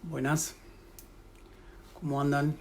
Buenas, ¿cómo andan?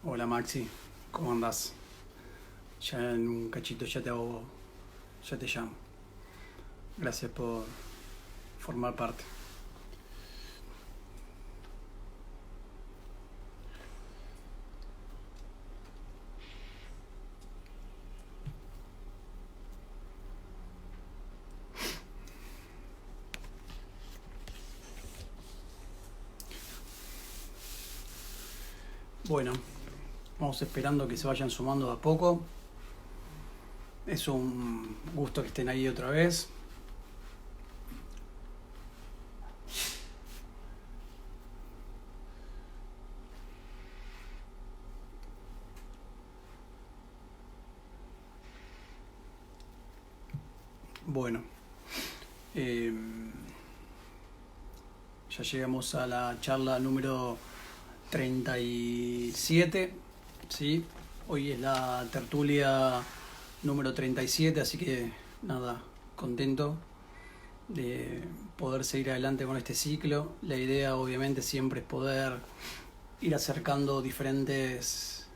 Hola Maxi, ¿cómo andás? Ya en un cachito ya te llamo. Gracias por formar parte. Bueno, vamos esperando que se vayan sumando de a poco. Es un gusto que estén ahí otra vez. Bueno, eh, ya llegamos a la charla número 37, ¿sí? Hoy es la tertulia número 37, así que nada, contento de poder seguir adelante con este ciclo. La idea obviamente siempre es poder ir acercando diferentes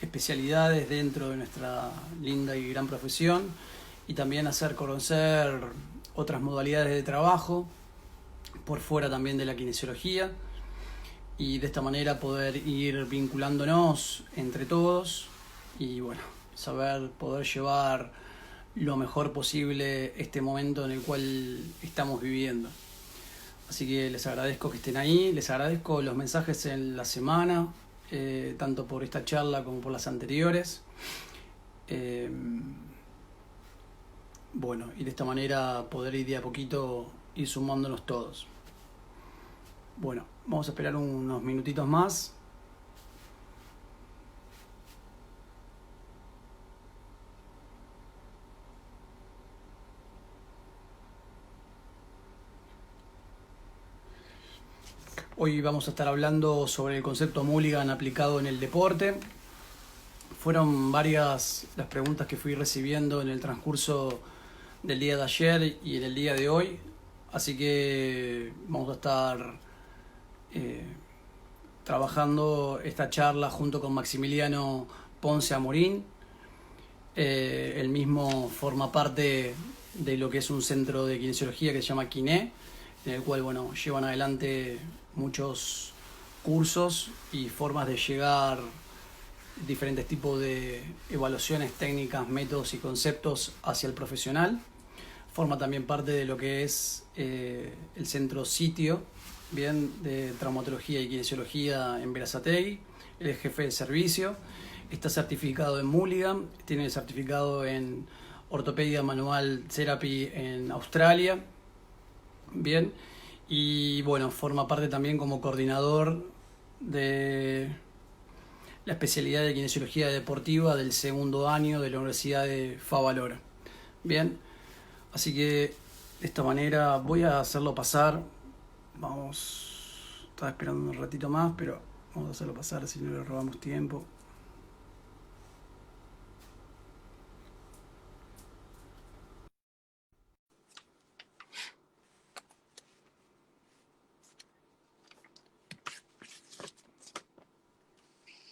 especialidades dentro de nuestra linda y gran profesión y también hacer conocer otras modalidades de trabajo por fuera también de la kinesiología y de esta manera poder ir vinculándonos entre todos y bueno, saber poder llevar lo mejor posible este momento en el cual estamos viviendo. Así que les agradezco que estén ahí, les agradezco los mensajes en la semana, tanto por esta charla como por las anteriores. Eh, bueno, y de esta manera poder ir de a poquito ir sumándonos todos. Bueno, vamos a esperar unos minutitos más. Hoy vamos a estar hablando sobre el concepto Mulligan aplicado en el deporte. Fueron varias las preguntas que fui recibiendo en el transcurso del día de ayer y en el día de hoy. Así que vamos a estar eh, trabajando esta charla junto con Maximiliano Ponce Amorín. Él mismo forma parte de lo que es un centro de kinesiología que se llama Kiné, en el cual bueno, llevan adelante muchos cursos y formas de llegar diferentes tipos de evaluaciones técnicas, métodos y conceptos hacia el profesional. Forma también parte de lo que es el centro sitio, bien, de traumatología y kinesiología en Berazategui. Él es jefe de servicio, está certificado en Mulligan, tiene el certificado en ortopedia manual therapy en Australia, bien, y bueno, forma parte también como coordinador de la especialidad de kinesiología deportiva del segundo año de la Universidad de Favalora. Bien, así que de esta manera voy a hacerlo pasar. Vamos, estaba esperando un ratito más, pero vamos a hacerlo pasar si no le robamos tiempo.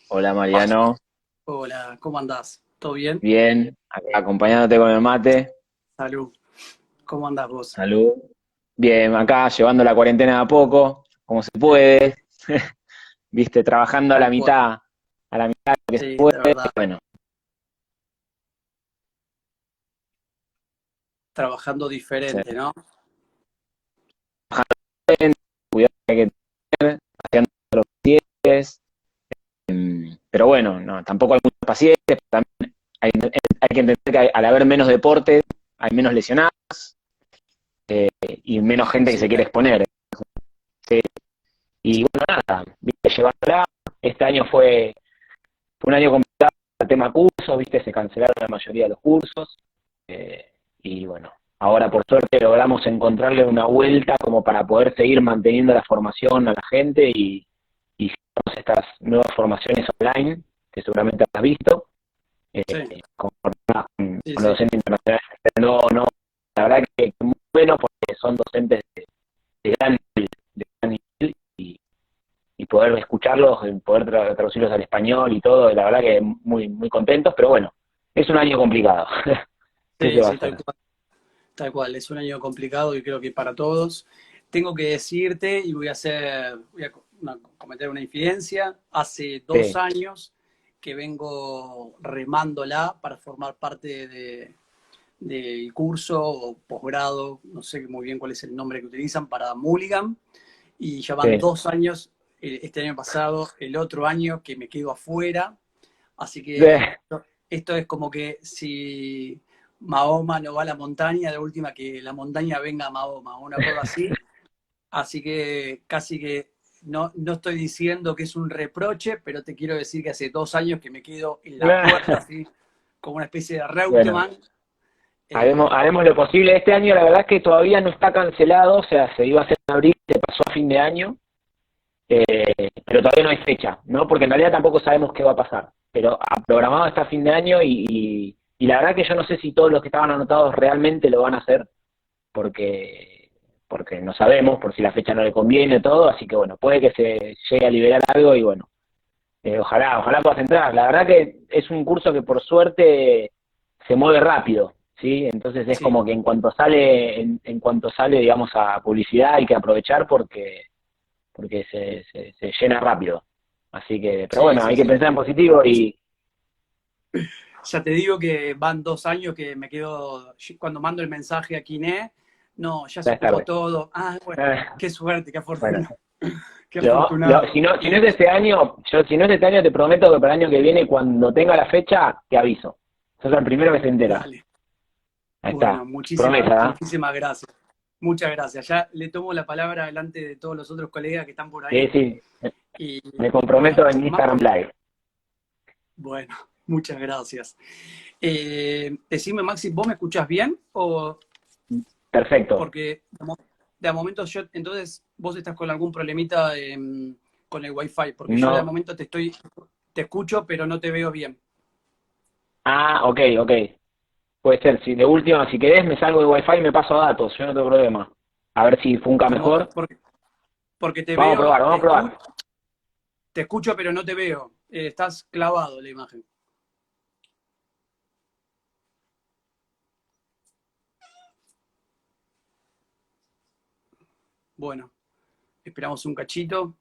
Hola Mariano, Hola, ¿cómo andás? ¿Todo bien? bien, acá acompañándote con el mate, Salud. ¿Cómo andás vos? salud. Bien, acá llevando la cuarentena de a poco, como se puede, viste, trabajando Tal cual. a la mitad que se Sí, puede, de verdad. bueno, Trabajando diferente, ¿no? cuidado que hay que tener, haciendo lo que quieres, pero bueno, no, tampoco hay mucha paciencia, también hay que entender que al haber menos deporte, hay menos lesionados, y menos gente que se quiere exponer. Sí. Y bueno, nada, viste, llevarla. Este año fue un año complicado el tema cursos, viste, se cancelaron la mayoría de los cursos. Y bueno, ahora por suerte logramos encontrarle una vuelta como para poder seguir manteniendo la formación a la gente y hicimos estas nuevas formaciones online, que seguramente has visto, Sí, con, sí, con los sí. docentes internacionales. No, no, la verdad que muy bueno porque son docentes de gran nivel, de gran nivel y poder escucharlos, poder traducirlos al español y todo, la verdad que muy, muy contentos, pero bueno, es un año complicado. ¿Qué se Sí, va a sí, hacer? tal cual. Es un año complicado y creo que para todos. Tengo que decirte y voy a cometer una infidencia. Hace dos Sí, años que vengo remándola para formar parte del curso o posgrado, no sé muy bien cuál es el nombre que utilizan, para Mulligan. Y ya van sí. dos años, este año pasado, el otro año que me quedo afuera. Así Sí. que esto es como que si Mahoma no va a la montaña, de última que la montaña venga a Mahoma, una cosa así. Así que casi que no estoy diciendo que es un reproche, pero te quiero decir que hace dos años que me quedo en la puerta, así como una especie de Bueno, Reutemann. haremos, Eh, haremos lo posible. Este año la verdad es que todavía no está cancelado, o sea, se iba a hacer en abril, se pasó a fin de año, pero todavía no hay fecha, ¿no? Porque en realidad tampoco sabemos qué va a pasar. Pero programado está a fin de año y la verdad que yo no sé si todos los que estaban anotados realmente lo van a hacer, porque, porque no sabemos, por si la fecha no le conviene todo, así que bueno, puede que se llegue a liberar algo y bueno, ojalá puedas entrar. La verdad que es un curso que por suerte se mueve rápido, ¿sí? Entonces es sí, como que en cuanto sale, digamos, a publicidad hay que aprovechar porque se llena rápido. Así que, pero sí, bueno, sí, hay que sí. pensar en positivo y Ya te digo que van dos años que me quedo, cuando mando el mensaje a Kiné, no, ya ya se es ocupó tarde. todo. Ah, bueno, Eh, qué suerte, qué bueno, afortunado. Qué afortunado. si no es este año, si no es este año te prometo que para el año que viene, cuando tenga la fecha, te aviso. Sos el primero que se entera. Dale. Ahí Bueno, está. Promesa, ¿eh? muchísimas gracias. Muchas gracias. Ya le tomo la palabra delante de todos los otros colegas que están por Sí, ahí. sí. Y Me bueno, comprometo en Instagram Live. bueno, muchas gracias. Decime, Maxi, ¿vos me escuchás bien? O Perfecto. porque de a momento yo, entonces vos estás con algún problemita con el wifi, porque yo de a No. momento te escucho, pero no te veo bien. Ah, ok, ok. Puede ser. Si de última, si querés, me salgo de Wi-Fi y me paso a datos. Yo no tengo problema. A ver si funca Como, mejor. porque te Vamos a veo, probar, vamos a probar. te escucho, pero no te veo. Estás clavado la imagen. Bueno, esperamos un cachito.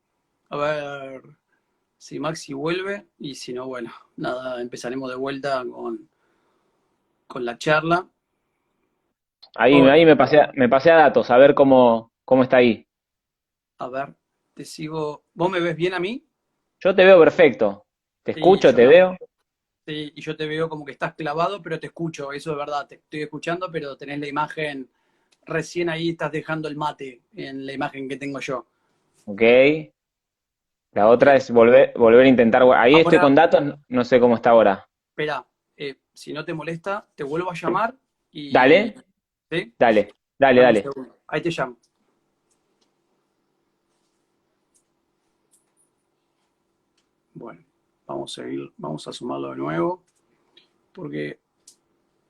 A ver si Maxi vuelve. Y si no, bueno, nada, empezaremos de vuelta con la charla. Ahí Hola, me pasé a datos, a ver cómo está ahí. a ver, te sigo. ¿Vos me ves bien a mí? Yo te veo perfecto. Te Sí, escucho, te veo. sí, y yo te veo como que estás clavado, pero te escucho. Eso es verdad, te estoy escuchando, pero tenés la imagen. Recién ahí estás dejando el mate en la imagen que tengo yo. Ok. La otra Bien. es volver a intentar. Ahí estoy Ahora, con datos, no sé cómo está ahora. espera, si no te molesta, te vuelvo a llamar y. Dale, ¿Sí? dale, Dame un dale. segundo. Ahí te llamo. Bueno, vamos a seguir, vamos a sumarlo de nuevo, porque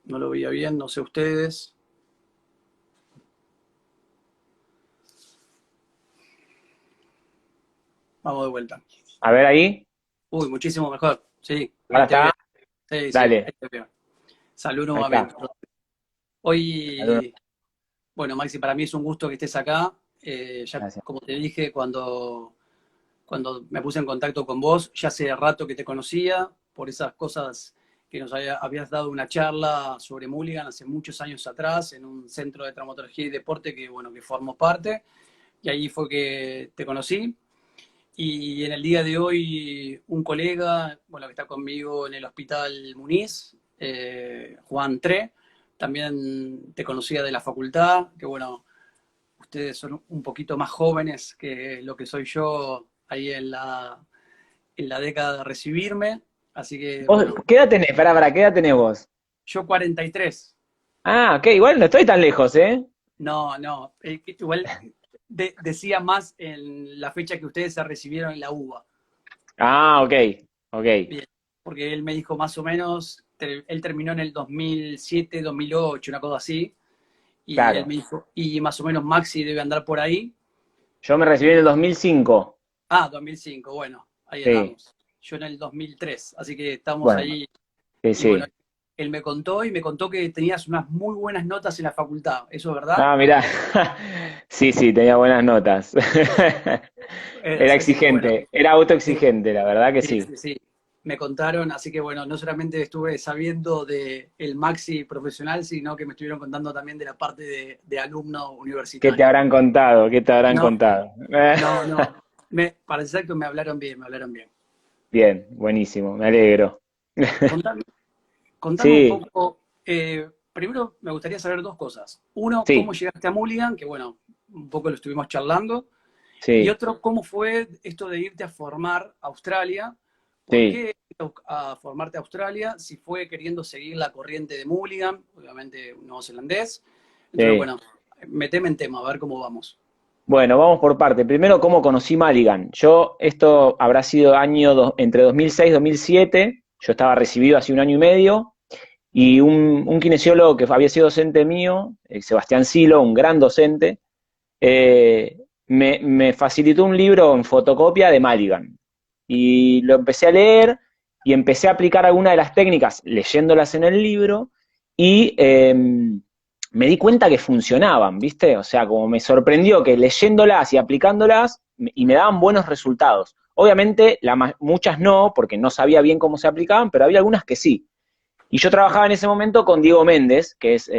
no lo veía bien, no sé ustedes. Vamos de vuelta. A ver ahí. Uy, muchísimo mejor. Sí, Ahora ahí te veo. está. Sí, sí, Dale. ahí te veo. Salud Ahí está. nuevamente. Hoy, bueno, Maxi, para mí es un gusto que estés acá. Ya, Gracias. como te dije, cuando me puse en contacto con vos, ya hace rato que te conocía, por esas cosas que nos habías dado una charla sobre Mulligan hace muchos años atrás, en un centro de traumatología y deporte que, bueno, que formo parte, y ahí fue que te conocí. Y en el día de hoy, un colega, bueno, que está conmigo en el Hospital Muniz, Juan Tre, también te conocía de la facultad, que bueno, ustedes son un poquito más jóvenes que lo que soy yo ahí en la década de recibirme. Así que, ¿Vos bueno, qué edad tenés? Pará, ¿qué edad tenés vos? yo 43. Ah, ok, igual no estoy tan lejos, ¿eh? No, no, igual decía más en la fecha que ustedes se recibieron en la UBA. Ah, ok, ok, Bien, porque él me dijo más o menos, él terminó en el 2007, 2008, una cosa así, y él claro. me dijo, y más o menos Maxi debe andar por ahí. Yo me recibí en el 2005. 2005, bueno, ahí Sí, andamos. Yo en el 2003, así que estamos bueno, ahí. sí, Y bueno, sí. él me contó y me contó que tenías unas muy buenas notas en la facultad. ¿Eso es verdad? Ah, mirá. Sí, sí, tenía buenas notas. Era Así que bueno, exigente, era autoexigente, la verdad que sí, sí. sí, sí. Me contaron, así que bueno, no solamente estuve sabiendo de el Maxi profesional, sino que me estuvieron contando también de la parte de alumno ¿Qué te universitario. habrán contado? ¿Qué te habrán No, contado? no, no. Para ser que me hablaron bien, me hablaron bien. Bien, buenísimo, me alegro. Contame, contame un Sí, poco, primero me gustaría saber dos cosas. Uno, cómo sí, llegaste a Mulligan, que bueno, un poco lo estuvimos charlando. Y sí, otro, ¿cómo fue esto de irte a formar a Australia? ¿Por sí. qué a formarte a Australia? Si fue queriendo seguir la corriente de Mulligan, obviamente un neozelandés. Entonces, Sí. bueno, meteme en tema, a ver cómo vamos. Bueno, vamos por parte. Primero, ¿cómo conocí Maligan? Esto habrá sido entre 2006 y 2007. Yo estaba recibido hace un año y medio. Y un kinesiólogo que había sido docente mío, Sebastián Silo, un gran docente, me facilitó un libro en fotocopia de Maligan. Y lo empecé a leer y empecé a aplicar algunas de las técnicas leyéndolas en el libro y me di cuenta que funcionaban, ¿viste? O sea, como me sorprendió que leyéndolas y aplicándolas y me daban buenos resultados. Obviamente, muchas no, porque no sabía bien cómo se aplicaban, pero había algunas que sí. Y yo trabajaba en ese momento con Diego Méndez, que es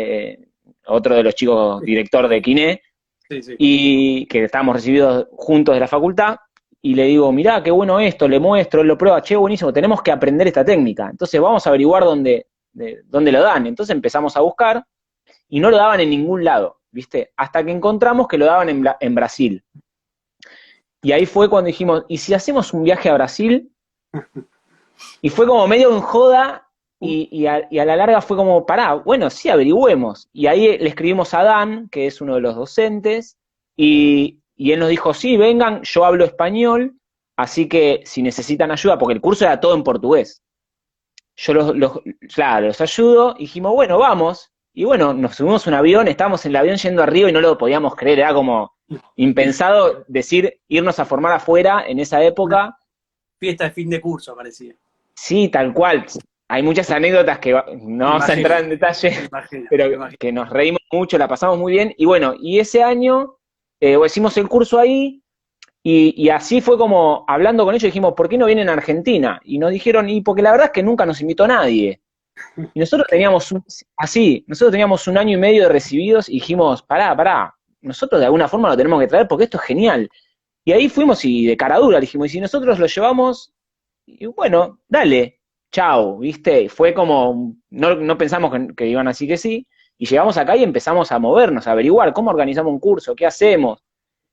otro de los chicos director de Quiné, Sí, sí. y que estábamos recibidos juntos de la facultad, y le digo, mirá, qué bueno esto, le muestro, él lo prueba, che, buenísimo, tenemos que aprender esta técnica. Entonces vamos a averiguar dónde lo dan. Entonces empezamos a buscar, y no lo daban en ningún lado, ¿viste? Hasta que encontramos que lo daban en Brasil. Y ahí fue cuando dijimos, ¿y si hacemos un viaje a Brasil? Y fue como medio en joda, y a la larga fue como, pará, bueno, sí, averigüemos. Y ahí le escribimos a Dan, que es uno de los docentes, y él nos dijo, sí, vengan, yo hablo español, así que si necesitan ayuda, porque el curso era todo en portugués, yo claro, los ayudo, y dijimos, bueno, vamos. Y bueno, nos subimos a un avión, estábamos en el avión yendo arriba y no lo podíamos creer, era como impensado decir irnos a formar afuera en esa Una época. fiesta de fin de curso, parecía. Sí, tal cual. Hay muchas anécdotas que no Me vamos a imagino, entrar en detalle, me imagino, pero me imagino. que nos reímos mucho, la pasamos muy bien. Y bueno, y ese año hicimos el curso ahí y así fue como hablando con ellos dijimos, ¿por qué no vienen a Argentina? Y nos dijeron, y porque la verdad es que nunca nos invitó nadie. Y nosotros teníamos un año y medio de recibidos y dijimos, pará, nosotros de alguna forma lo tenemos que traer porque esto es genial. Y ahí fuimos y de cara dura dijimos, y si nosotros lo llevamos, y bueno, dale, chao, ¿viste? Fue como, no pensamos que iban así que sí, y llegamos acá y empezamos a movernos, a averiguar cómo organizamos un curso, qué hacemos.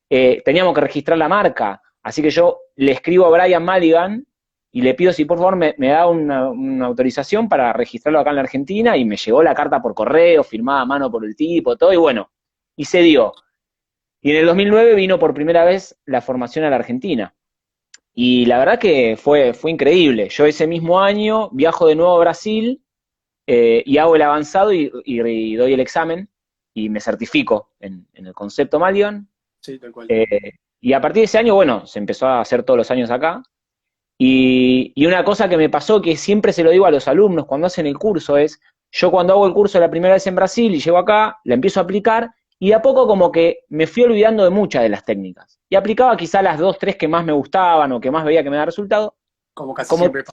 Teníamos que registrar la marca, así que yo le escribo a Brian Madigan y le pido si por favor me da una autorización para registrarlo acá en la Argentina, y me llegó la carta por correo, firmada a mano por el tipo, todo, y bueno, y se dio. Y en el 2009 vino por primera vez la formación a la Argentina. Y la verdad que fue increíble. Yo ese mismo año viajo de nuevo a Brasil y hago el avanzado y doy el examen y me certifico en el concepto Malion. Sí, tal cual. Y a partir de ese año, bueno, se empezó a hacer todos los años acá. Y una cosa que me pasó, que siempre se lo digo a los alumnos cuando hacen el curso, es, yo cuando hago el curso la primera vez en Brasil y llego acá, la empiezo a aplicar, y de a poco como que me fui olvidando de muchas de las técnicas. Y aplicaba quizá las dos, tres que más me gustaban o que más veía que me da resultado, Como casi como, siempre.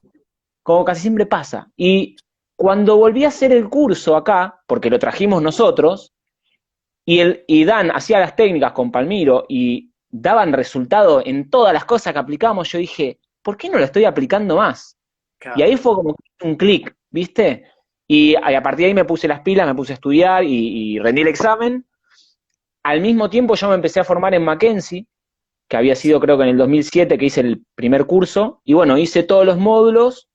como casi siempre pasa. Y cuando volví a hacer el curso acá, porque lo trajimos nosotros, y Dan hacía las técnicas con Palmiro y daban resultado en todas las cosas que aplicamos, yo dije, ¿por qué no lo estoy aplicando más? Y Claro. ahí fue como un clic, ¿viste? Y a partir de ahí me puse las pilas, me puse a estudiar y rendí el examen. al mismo tiempo yo me empecé a formar en Mackenzie, que había sido creo que en el 2007 que hice el primer curso, y bueno, hice todos los módulos,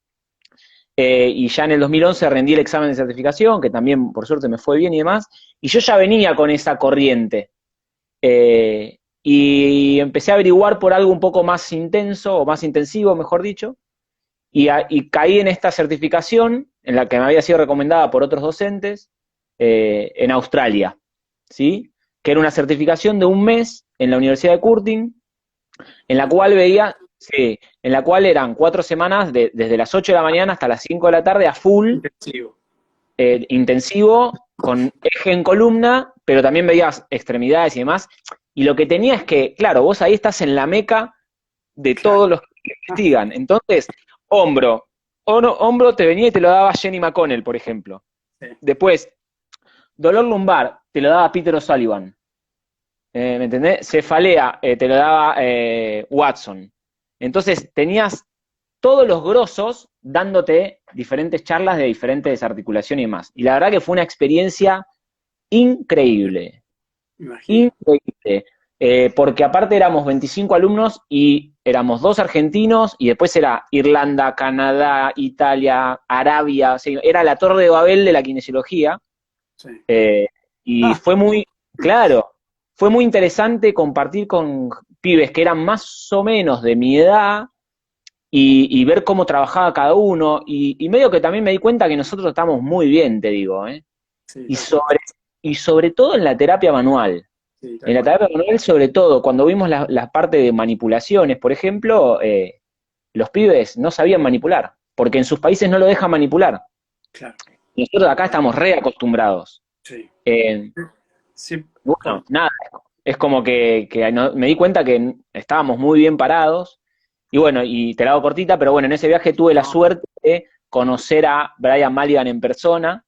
y ya en el 2011 rendí el examen de certificación, que también por suerte me fue bien y demás, y yo ya venía con esa corriente. Y empecé a averiguar por algo un poco más intenso, o más intensivo, mejor dicho, y caí en esta certificación, en la que me había sido recomendada por otros docentes, en Australia, ¿sí? Que era una certificación de un mes en la Universidad de Curtin, en la cual veía, sí, en la cual eran 4 semanas desde las 8 de la mañana hasta las 5 de la tarde a full, Intensivo. intensivo, con eje en columna, pero también veías extremidades y demás. Y lo que tenía es que, claro, vos ahí estás en la meca de Claro. todos los que investigan. Entonces, hombro, hombro te venía y te lo daba Jenny McConnell, por ejemplo. Sí. Después, dolor lumbar, te lo daba Peter O'Sullivan. ¿Me entendés? Cefalea, te lo daba Watson. Entonces, tenías todos los grosos dándote diferentes charlas de diferentes articulaciones y más. Y la verdad que fue una experiencia increíble. Me imagino. Increíble. Porque aparte éramos 25 alumnos y éramos 2 argentinos y después era Irlanda, Canadá, Italia, Arabia, o sea, era la Torre de Babel de la kinesiología. Sí. Y Ah, fue muy, claro, fue muy interesante compartir con pibes que eran más o menos de mi edad y ver cómo trabajaba cada uno. Y medio que también me di cuenta que nosotros estamos muy bien, te digo, ¿eh? sí, Y tal cual. sobre, y sobre todo en la terapia manual. Sí, tal En la cual. terapia manual, sobre todo, cuando vimos la parte de manipulaciones, por ejemplo, los pibes no sabían manipular, porque en sus países no lo dejan manipular. Claro. Nosotros acá estamos re acostumbrados. Sí. Eh, Sí, bueno, nada, es como que me di cuenta que estábamos muy bien parados, y bueno, y te la hago cortita, pero bueno, en ese viaje tuve la no, suerte de conocer a Brian Mulligan en persona,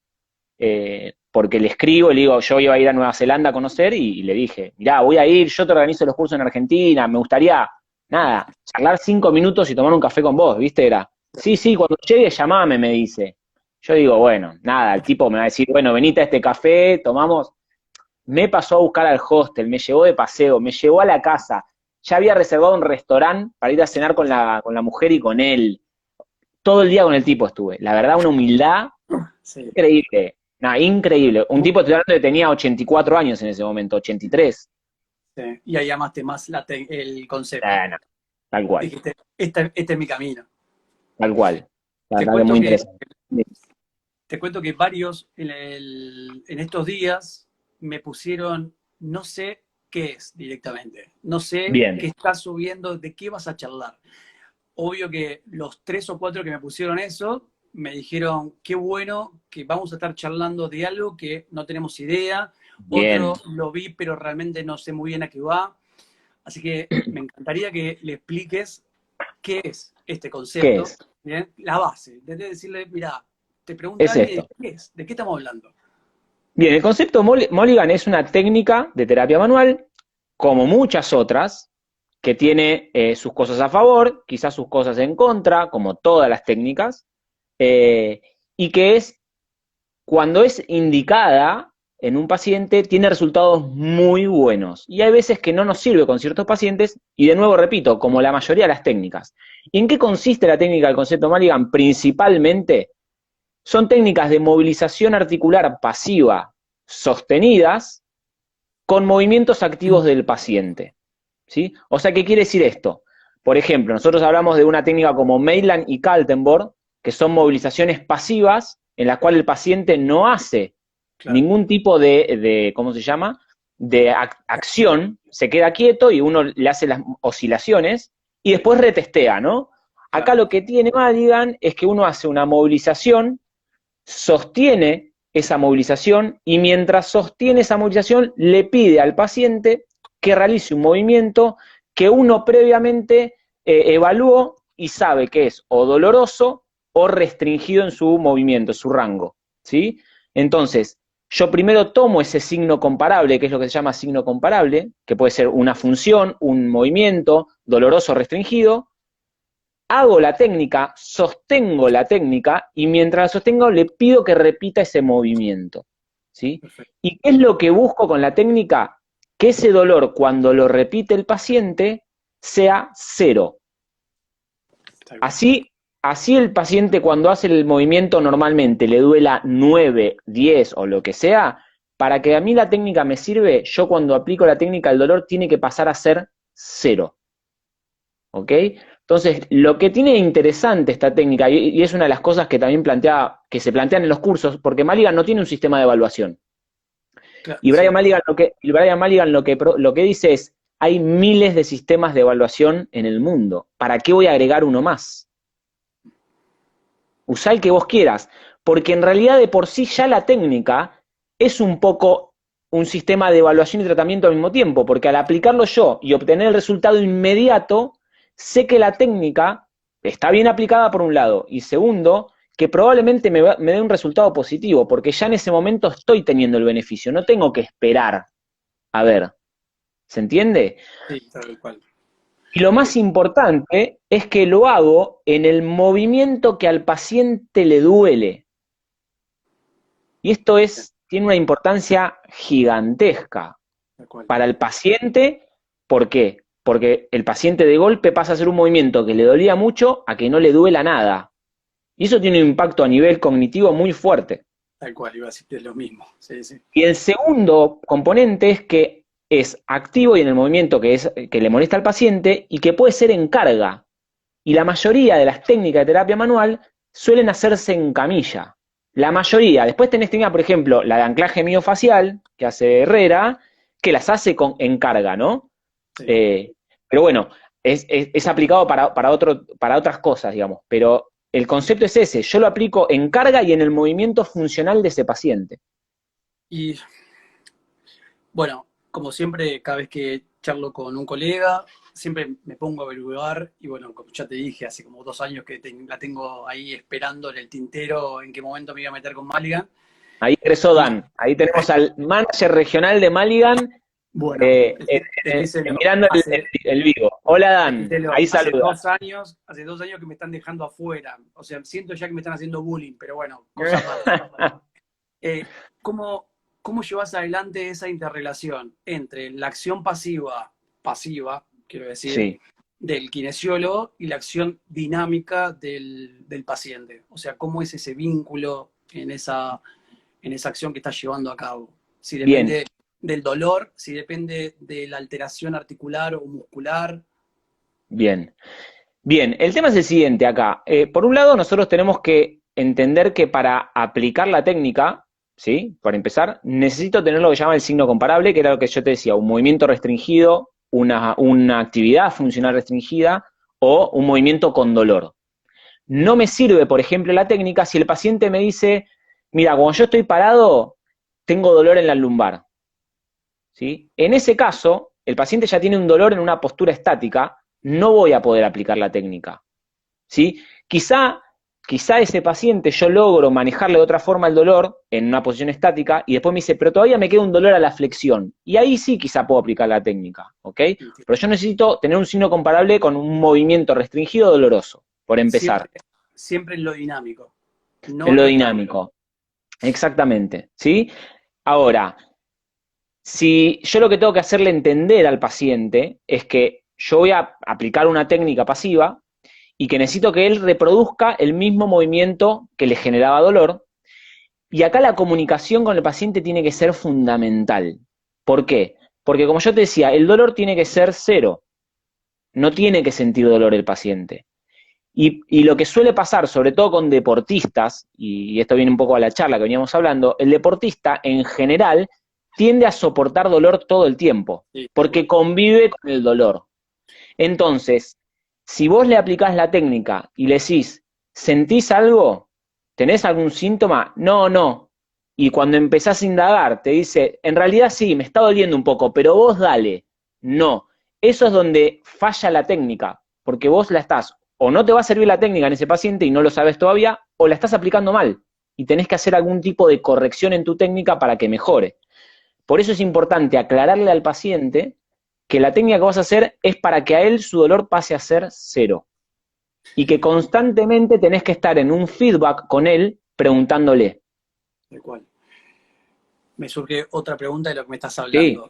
porque le escribo y le digo, yo iba a ir a Nueva Zelanda a conocer y le dije, mirá, voy a ir, yo te organizo los cursos en Argentina, me gustaría, nada, charlar 5 minutos y tomar un café con vos, ¿viste? Era, sí, sí, cuando llegue llamame, me dice. Yo digo, bueno, nada, el tipo me va a decir, bueno, venite a este café, tomamos. Me pasó a buscar al hostel, me llevó de paseo, me llevó a la casa, ya había reservado un restaurante para ir a cenar con la mujer y con él. Todo el día con el tipo estuve. La verdad, una humildad sí. increíble. Nada, increíble. Un tipo, estoy hablando, que tenía 84 años en ese momento, 83. Sí. Y ahí llamaste más el concepto. Bueno, tal cual, Dijiste, este es mi camino. tal cual. La Te verdad que cuento muy que, interesante. Sí. te cuento que varios en estos días me pusieron, no sé qué es directamente, no sé Bien, qué estás subiendo, de qué vas a charlar. Obvio que los 3 o 4 que me pusieron eso, me dijeron, qué bueno que vamos a estar charlando de algo que no tenemos idea. Otro bien. lo vi, pero realmente no sé muy bien a qué va. Así que me encantaría que le expliques qué es este ¿Qué concepto, es? ¿bien? La base. De decirle, mira, te pregunta Es alguien, esto. ¿qué es? ¿De qué estamos hablando? Bien, el concepto Mulligan es una técnica de terapia manual, como muchas otras, que tiene sus cosas a favor, quizás sus cosas en contra, como todas las técnicas, eh, y que es, cuando es indicada en un paciente, tiene resultados muy buenos. Y hay veces que no nos sirve con ciertos pacientes, y de nuevo repito, como la mayoría de las técnicas. ¿Y en qué consiste la técnica del concepto Mulligan? Principalmente son técnicas de movilización articular pasiva sostenidas con movimientos activos del paciente. ¿Sí? O sea, ¿qué quiere decir esto? Por ejemplo, nosotros hablamos de una técnica como Maitland y Kaltenborg, que son movilizaciones pasivas en las cuales el paciente no hace Claro. ningún tipo de ¿cómo se llama? De acción, se queda quieto y uno le hace las oscilaciones y Sí, después retestea, ¿no? Acá claro. lo que tiene Madigan es que uno hace una movilización, sostiene esa movilización y mientras sostiene esa movilización le pide al paciente que realice un movimiento que uno previamente evaluó y sabe que es o doloroso o restringido en su movimiento, su rango, ¿sí? Entonces, yo primero tomo ese signo comparable, que es lo que se llama signo comparable, que puede ser una función, un movimiento doloroso o restringido, hago la técnica, sostengo la técnica y mientras la sostengo le pido que repita ese movimiento, ¿sí? Perfecto. ¿Y qué es lo que busco con la técnica? que ese dolor, cuando lo repite el paciente, sea 0. Así el paciente cuando hace el movimiento normalmente le duela 9, 10 o lo que sea, para que a mí la técnica me sirve, yo cuando aplico la técnica el dolor tiene que pasar a ser 0. ¿Ok? Entonces, lo que tiene interesante esta técnica, y es una de las cosas que también que se plantean en los cursos, porque Mulligan no tiene un sistema de evaluación. Claro, Y Brian Mulligan lo que dice es, hay miles de sistemas de evaluación en el mundo. ¿Para qué voy a agregar uno más? Usá el que vos quieras, porque en realidad de por sí ya la técnica es un poco un sistema de evaluación y tratamiento al mismo tiempo, porque al aplicarlo yo y obtener el resultado inmediato, sé que la técnica está bien aplicada por un lado, y segundo, que probablemente me dé un resultado positivo, porque ya en ese momento estoy teniendo el beneficio, no tengo que esperar. A ver, ¿se entiende? sí, tal cual. Y lo más importante es que lo hago en el movimiento que al paciente le duele. Y esto tiene una importancia gigantesca Tal cual. para el paciente. ¿Por qué? Porque el paciente de golpe pasa a hacer un movimiento que le dolía mucho a que no le duela nada. Y eso tiene un impacto a nivel cognitivo muy fuerte. Tal cual, iba a decirte lo mismo. Sí, sí. Y el segundo componente es que es activo y en el movimiento que le molesta al paciente y que puede ser en carga. Y la mayoría de las técnicas de terapia manual suelen hacerse en camilla. La mayoría. Después tenés técnica, por ejemplo, la de anclaje miofacial, que hace Herrera, que las hace en carga, ¿no? Sí. Pero bueno, es aplicado para otras cosas, digamos. Pero el concepto es ese. Yo lo aplico en carga y en el movimiento funcional de ese paciente. Y bueno, como siempre, cada vez que charlo con un colega, siempre me pongo a averiguar y bueno, como ya te dije, hace como 2 años que la tengo ahí esperando en el tintero en qué momento me iba a meter con Maligan. Ahí ingresó Y Dan. Ahí tenemos al manager regional de Mulligan bueno, mirando el vivo. Hola Dan, decíselo, ahí saluda. hace 2 años que me están dejando afuera. O sea, siento ya que me están haciendo bullying, pero bueno, cosa aparte. Eh, ¿cómo, ¿Cómo llevas adelante esa interrelación entre la acción pasiva, quiero decir, Sí. del kinesiólogo y la acción dinámica del paciente? O sea, ¿cómo es ese vínculo en esa acción que estás llevando a cabo? Si Bien, depende del dolor, si depende de la alteración articular o muscular. bien. Bien, el tema es el siguiente acá. Por un lado, nosotros tenemos que entender que para aplicar la técnica, ¿sí? Para empezar, necesito tener lo que se llama el signo comparable, que era lo que yo te decía, un movimiento restringido, una actividad funcional restringida o un movimiento con dolor. No me sirve, por ejemplo, la técnica si el paciente me dice, mira, cuando yo estoy parado, tengo dolor en la lumbar, ¿sí? En ese caso, el paciente ya tiene un dolor en una postura estática, no voy a poder aplicar la técnica, ¿sí? Quizá ese paciente yo logro manejarle de otra forma el dolor en una posición estática y después me dice, pero todavía me queda un dolor a la flexión. Y ahí sí quizá puedo aplicar la técnica, ¿ok? Pero yo necesito tener un signo comparable con un movimiento restringido doloroso, por empezar. Siempre, siempre en lo dinámico, no En en lo lo estático. dinámico. Exactamente, ¿sí? Ahora, si yo lo que tengo que hacerle entender al paciente es que yo voy a aplicar una técnica pasiva y que necesito que él reproduzca el mismo movimiento que le generaba dolor, y acá la comunicación con el paciente tiene que ser fundamental. ¿Por qué? Porque como yo te decía, el dolor tiene que ser 0, no tiene que sentir dolor el paciente. Y lo que suele pasar, sobre todo con deportistas, y esto viene un poco a la charla que veníamos hablando, el deportista en general tiende a soportar dolor todo el tiempo, Sí, tal porque cual. convive con el dolor. Entonces, si vos le aplicás la técnica y le decís, ¿sentís algo? ¿Tenés algún síntoma? No, no. Y cuando empezás a indagar, te dice, en realidad sí, me está doliendo un poco, pero vos dale. No. Eso es donde falla la técnica, porque vos la estás, o no te va a servir la técnica en ese paciente y no lo sabes todavía, o la estás aplicando mal y tenés que hacer algún tipo de corrección en tu técnica para que mejore. Por eso es importante aclararle al paciente que la técnica que vas a hacer es para que a él su dolor pase a ser 0. Y que constantemente tenés que estar en un feedback con él preguntándole. Tal cual. Me surge otra pregunta de lo que me estás Sí, hablando.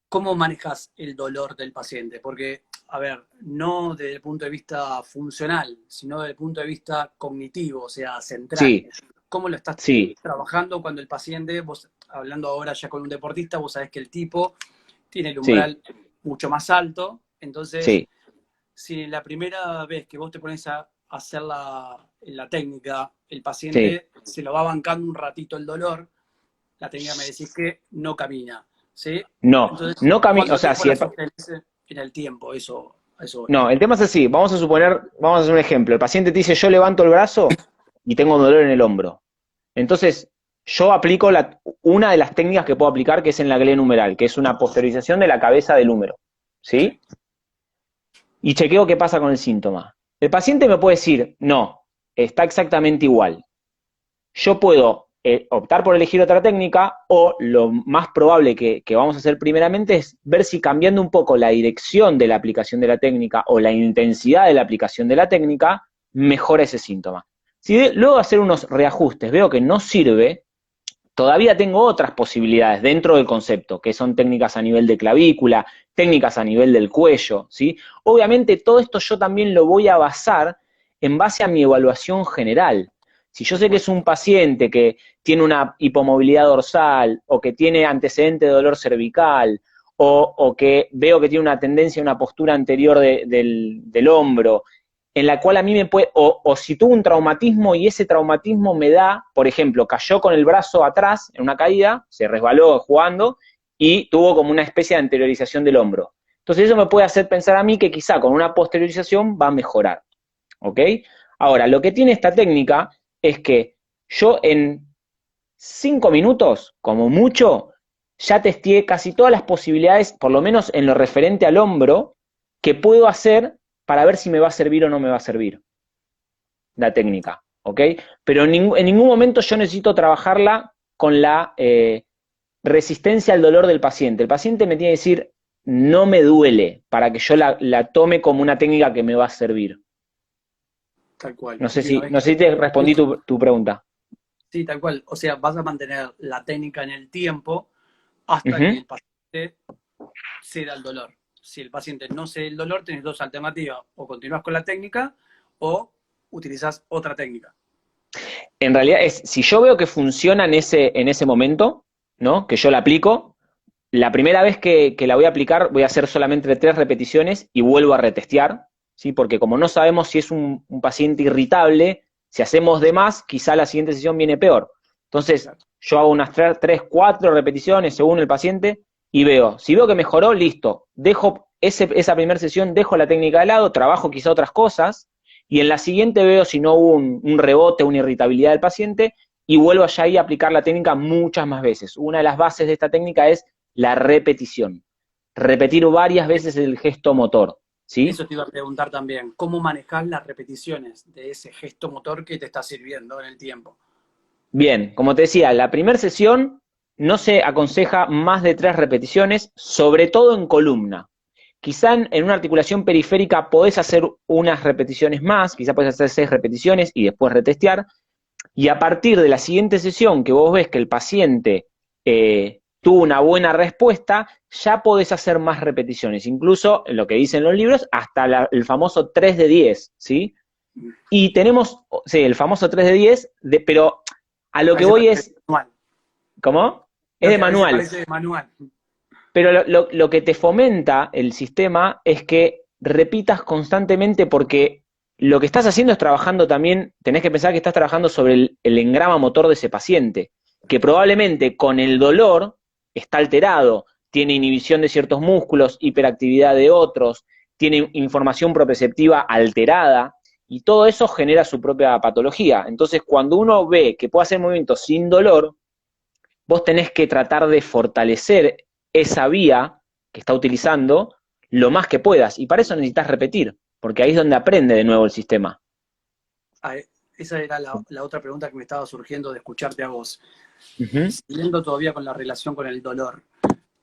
¿Cómo manejas el dolor del paciente? Porque, a ver, no desde el punto de vista funcional, sino desde el punto de vista cognitivo, o sea, central. Sí, ¿Cómo lo estás sí, trabajando cuando el paciente, vos hablando ahora ya con un deportista, vos sabés que el tipo tiene el sí, umbral mucho más alto, entonces, sí, si la primera vez que vos te pones a hacer la técnica, el sí. paciente se lo va bancando un ratito el dolor, la técnica me decís que no camina, ¿sí? No, Entonces, no camina, o ¿cuánto sea, tiempo si la el, sostenés en el tiempo? Eso voy. no, el tema es así, vamos a suponer, vamos a hacer un ejemplo, el paciente te dice yo levanto el brazo y tengo dolor en el hombro. Entonces, yo aplico una de las técnicas que puedo aplicar, que es en la glenohumeral, que es una posteriorización de la cabeza del húmero, Sí, ¿sí? Y chequeo qué pasa con el síntoma. El paciente me puede decir, no, está exactamente igual. Yo puedo optar por elegir otra técnica o lo más probable que vamos a hacer primeramente es ver si cambiando un poco la dirección de la aplicación de la técnica o la intensidad de la aplicación de la técnica, mejora ese síntoma. Si luego hacer unos reajustes veo que no sirve, todavía tengo otras posibilidades dentro del concepto, que son técnicas a nivel de clavícula, técnicas a nivel del cuello, ¿sí? Obviamente todo esto yo también lo voy a basar en base a mi evaluación general. Si yo tal sé que cual. es un paciente que tiene una hipomovilidad dorsal o que tiene antecedente de dolor cervical o que veo que tiene una tendencia a una postura anterior del hombro, en la cual a mí me puede, o si tuvo un traumatismo y ese traumatismo me da, por ejemplo, cayó con el brazo atrás en una caída, se resbaló jugando y tuvo como una especie de anteriorización del hombro. Entonces eso me puede hacer pensar a mí que quizá con una posteriorización va a mejorar, ¿ok? Ahora, lo que tiene esta técnica es que yo en 5 minutos, como mucho, ya testé casi todas las posibilidades, por lo menos en lo referente al hombro, que puedo hacer para ver si me va a servir o no me va a servir la técnica, ¿ok? Pero en ningún momento yo necesito trabajarla con la resistencia al dolor del paciente. El paciente me tiene que decir, no me duele, para que yo la tome como una técnica que me va a servir. Tal cual. No sé Y una si, vez no sé si te respondí tu pregunta. sí, tal cual. O sea, vas a mantener la técnica en el tiempo hasta que Ujú. el paciente ceda el dolor. Si el paciente no cede el dolor, tenés dos alternativas. O continúas con la técnica o utilizas otra técnica. En realidad es, si yo veo que funciona en ese momento, ¿no? Que yo la aplico, la primera vez que la voy a aplicar voy a hacer solamente 3 repeticiones y vuelvo a retestear, ¿sí? Porque como no sabemos si es un paciente irritable, si hacemos de más, quizá la siguiente sesión viene peor. Entonces, Claro. yo hago unas 3, 4 repeticiones según el paciente y veo, si veo que mejoró, listo, dejo esa primera sesión, dejo la técnica de lado, trabajo quizá otras cosas y en la siguiente veo si no hubo un rebote, una irritabilidad del paciente y vuelvo allá ahí a aplicar la técnica muchas más veces. Una de las bases de esta técnica es la repetición. Repetir varias veces el gesto motor, ¿sí? Eso te iba a preguntar también. ¿Cómo manejas las repeticiones de ese gesto motor que te está sirviendo en el tiempo? Bien, como te decía, la primera sesión no se aconseja más de 3 repeticiones, sobre todo en columna. Quizá en una articulación periférica podés hacer unas repeticiones más, quizá podés hacer 6 repeticiones y después retestear, y a partir de la siguiente sesión que vos ves que el paciente tuvo una buena respuesta, ya podés hacer más repeticiones, incluso en lo que dicen los libros, hasta el famoso 3 de 10, ¿sí? Y tenemos, sí, el famoso 3 de 10, pero a lo que Parece voy es, manual. ¿cómo? Es Lo de que a veces manual, parece de manual. pero lo que te fomenta el sistema es que repitas constantemente porque lo que estás haciendo es trabajando también, tenés que pensar que estás trabajando sobre el engrama motor de ese paciente, que probablemente con el dolor está alterado, tiene inhibición de ciertos músculos, hiperactividad de otros, tiene información proprioceptiva alterada, y todo eso genera su propia patología. Entonces, cuando uno ve que puede hacer movimientos sin dolor, vos tenés que tratar de fortalecer esa vía que está utilizando lo más que puedas. Y para eso necesitas repetir, porque ahí es donde aprende de nuevo el sistema. Ah, esa era la otra pregunta que me estaba surgiendo de escucharte a vos. Uh -huh. Siguiendo todavía con la relación con el dolor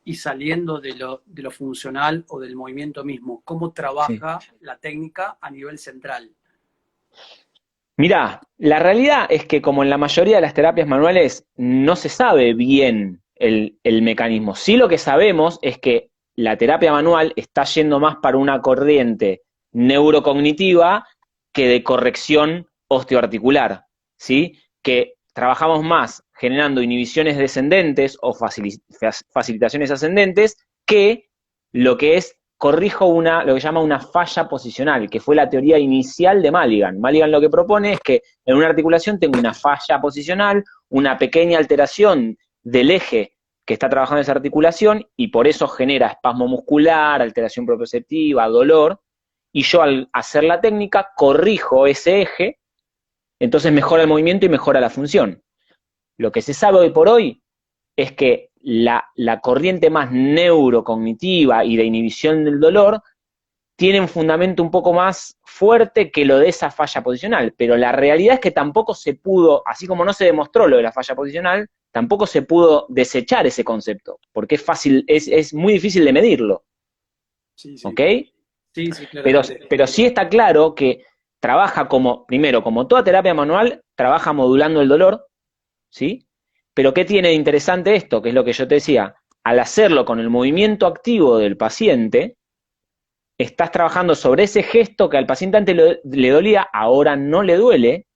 y saliendo de lo funcional o del movimiento mismo, ¿cómo Sí. trabaja la técnica a nivel central? Mirá, la realidad es que como en la mayoría de las terapias manuales no se sabe bien el mecanismo. Sí lo que sabemos es que la terapia manual está yendo más para una corriente neurocognitiva que de corrección osteoarticular, ¿sí? Que trabajamos más generando inhibiciones descendentes o facilitaciones ascendentes que lo que es corrijo lo que llama una falla posicional, que fue la teoría inicial de Mulligan. Mulligan lo que propone es que en una articulación tengo una falla posicional, una pequeña alteración del eje que está trabajando esa articulación y por eso genera espasmo muscular, alteración proprioceptiva, dolor, y yo al hacer la técnica corrijo ese eje, entonces mejora el movimiento y mejora la función. Lo que se sabe hoy por hoy es que la corriente más neurocognitiva y de inhibición del dolor tiene un fundamento un poco más fuerte que lo de esa falla posicional, pero la realidad es que tampoco se pudo, así como no se demostró lo de la falla posicional, tampoco se pudo desechar ese concepto, porque es muy difícil de medirlo. Sí, sí. ¿Ok? Sí, sí, claramente. Pero sí está claro que trabaja primero, como toda terapia manual, trabaja modulando el dolor, ¿sí? Pero ¿qué tiene de interesante esto? Que es lo que yo te decía, al hacerlo con el movimiento activo del paciente, estás trabajando sobre ese gesto que al paciente antes le dolía, ahora no le duele,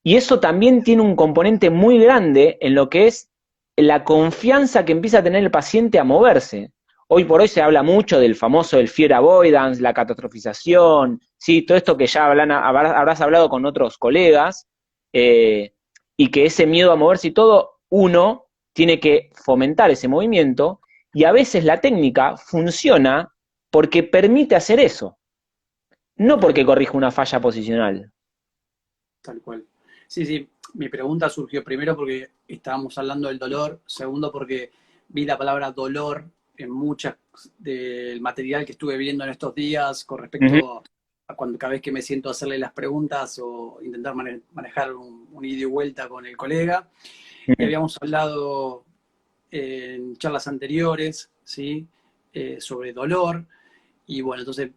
y eso también tiene un componente muy grande en lo que es la confianza que empieza a tener el paciente a moverse. Hoy por hoy se habla mucho del famoso del fear avoidance, la catastrofización, ¿sí? Todo esto que ya habrás hablado con otros colegas, y que ese miedo a moverse y todo, uno tiene que fomentar ese movimiento, y a veces la técnica funciona porque permite hacer eso, no porque corrija una falla posicional. Tal cual. Sí, sí, mi pregunta surgió primero porque estábamos hablando del dolor, segundo porque vi la palabra dolor en muchas del material que estuve viendo en estos días con Ujú, respecto a cuando cada vez que me siento a hacerle las preguntas o intentar manejar un ida y vuelta con el colega. Y ujú, habíamos hablado en charlas anteriores, ¿sí? Sobre dolor. Y bueno, entonces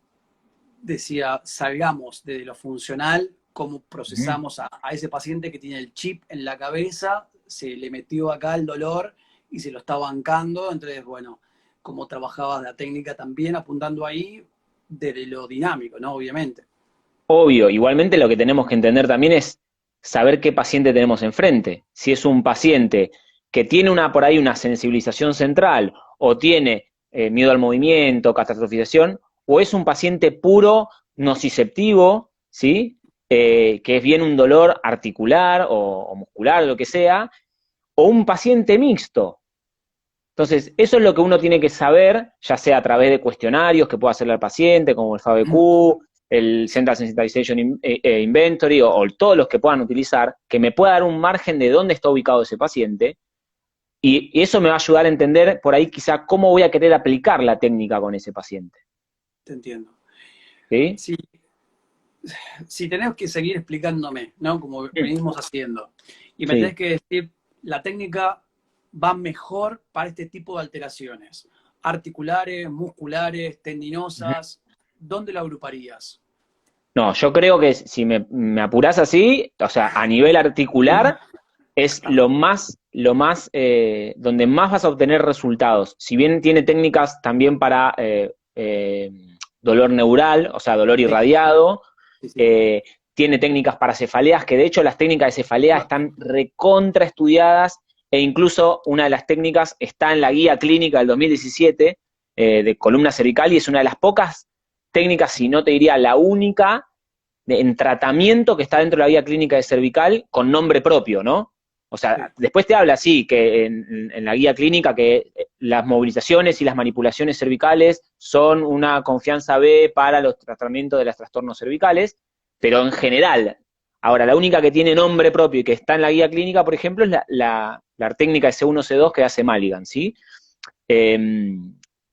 decía, salgamos de lo funcional, cómo ujú. procesamos a ese paciente que tiene el chip en la cabeza, se le metió acá el dolor y se lo está bancando, entonces, bueno, cómo trabajabas la técnica también apuntando ahí desde lo dinámico, ¿no? Obviamente. Obvio, igualmente lo que tenemos que entender también es saber qué paciente tenemos enfrente. Si es un paciente que tiene por ahí una sensibilización central o tiene miedo al movimiento, catastrofización, o es un paciente puro nociceptivo, ¿sí? Que es bien un dolor articular o muscular, lo que sea, o un paciente mixto. Entonces, eso es lo que uno tiene que saber, ya sea a través de cuestionarios que pueda hacerle al paciente, como el FABQ, el Central Sensitization Inventory, o todos los que puedan utilizar, que me pueda dar un margen de dónde está ubicado ese paciente, y eso me va a ayudar a entender por ahí quizá cómo voy a querer aplicar la técnica con ese paciente. Te entiendo. ¿Sí? Si, si tenés que seguir explicándome, ¿no? Como venimos haciendo, y me tenés Sí. que decir, la técnica va mejor para este tipo de alteraciones, articulares, musculares, tendinosas, ¿dónde la agruparías? No, yo creo que si me apurás así, o sea, a nivel articular, es donde más vas a obtener resultados. Si bien tiene técnicas también para dolor neural, o sea, dolor Sí, irradiado, sí, sí. eh, tiene técnicas para cefaleas, que de hecho las técnicas de cefalea están recontra estudiadas, e incluso una de las técnicas está en la guía clínica del 2017 de columna cervical, y es una de las pocas técnicas, si no te diría la única, en tratamiento que está dentro de la guía clínica de cervical con nombre propio, ¿no? O sea, Sí. después te habla, sí, que en la guía clínica que las movilizaciones y las manipulaciones cervicales son una confianza B para los tratamientos de los trastornos cervicales, pero en general. Ahora, la única que tiene nombre propio y que está en la guía clínica, por ejemplo, es la técnica de C1, C2 que hace Mulligan, ¿sí? Eh,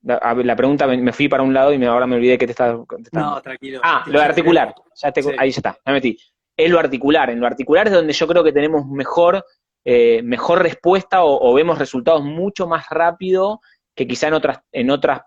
la pregunta, me fui para un lado y ahora me olvidé que te estaba contestando. No, tranquilo. Ah, lo de Yo te articular. sí, Ahí ya está, ya metí. Es lo articular. En lo articular es donde yo creo que tenemos mejor respuesta o vemos resultados mucho más rápido que quizá en otras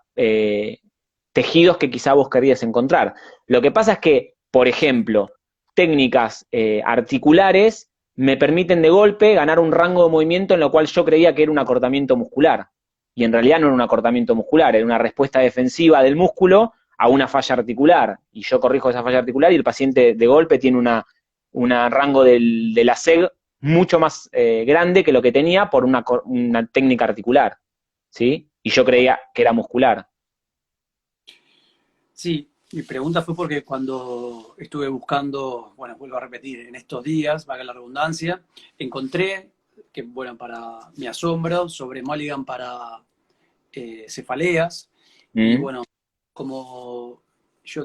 tejidos que quizá vos querrías encontrar. Lo que pasa es que, por ejemplo, técnicas articulares me permiten de golpe ganar un rango de movimiento en lo cual yo creía que era un acortamiento muscular. y en realidad no era un acortamiento muscular, era una respuesta defensiva del músculo a una falla articular, y yo corrijo esa falla articular y el paciente de golpe tiene un rango de la SEG mucho más grande que lo que tenía por una técnica articular, ¿sí? Y yo creía que era muscular. Sí, mi pregunta fue porque cuando estuve buscando, bueno, vuelvo a repetir, en estos días, valga la redundancia, encontré que, bueno, para mi asombro, sobre Mulligan para cefaleas, y ¿Mm? bueno, como yo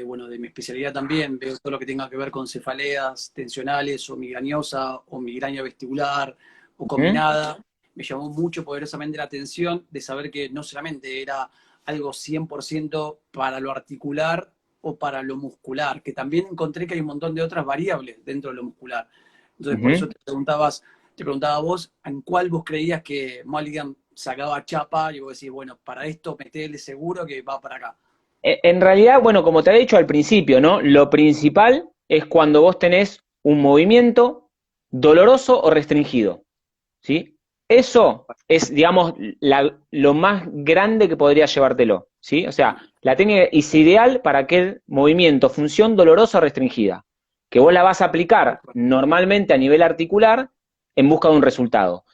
bueno, de mi especialidad también veo todo lo que tenga que ver con cefaleas tensionales o migrañosa o migraña vestibular o ¿Mm? combinada, me llamó mucho poderosamente la atención de saber que no solamente era algo 100% para lo articular o para lo muscular, que también encontré que hay un montón de otras variables dentro de lo muscular. Entonces, por eso Ujú. te preguntaba a vos, ¿en cuál vos creías que Mulligan sacaba chapa? Y vos decís, bueno, para esto metele seguro que va para acá. En realidad, bueno, como te había dicho al principio, ¿no? Lo principal es cuando vos tenés un movimiento doloroso o restringido, ¿sí? Eso es, digamos, lo más grande que podría llevártelo, ¿sí? O sea, la técnica es ideal para aquel movimiento, función dolorosa o restringida, que vos la vas a aplicar normalmente a nivel articular en busca de un resultado.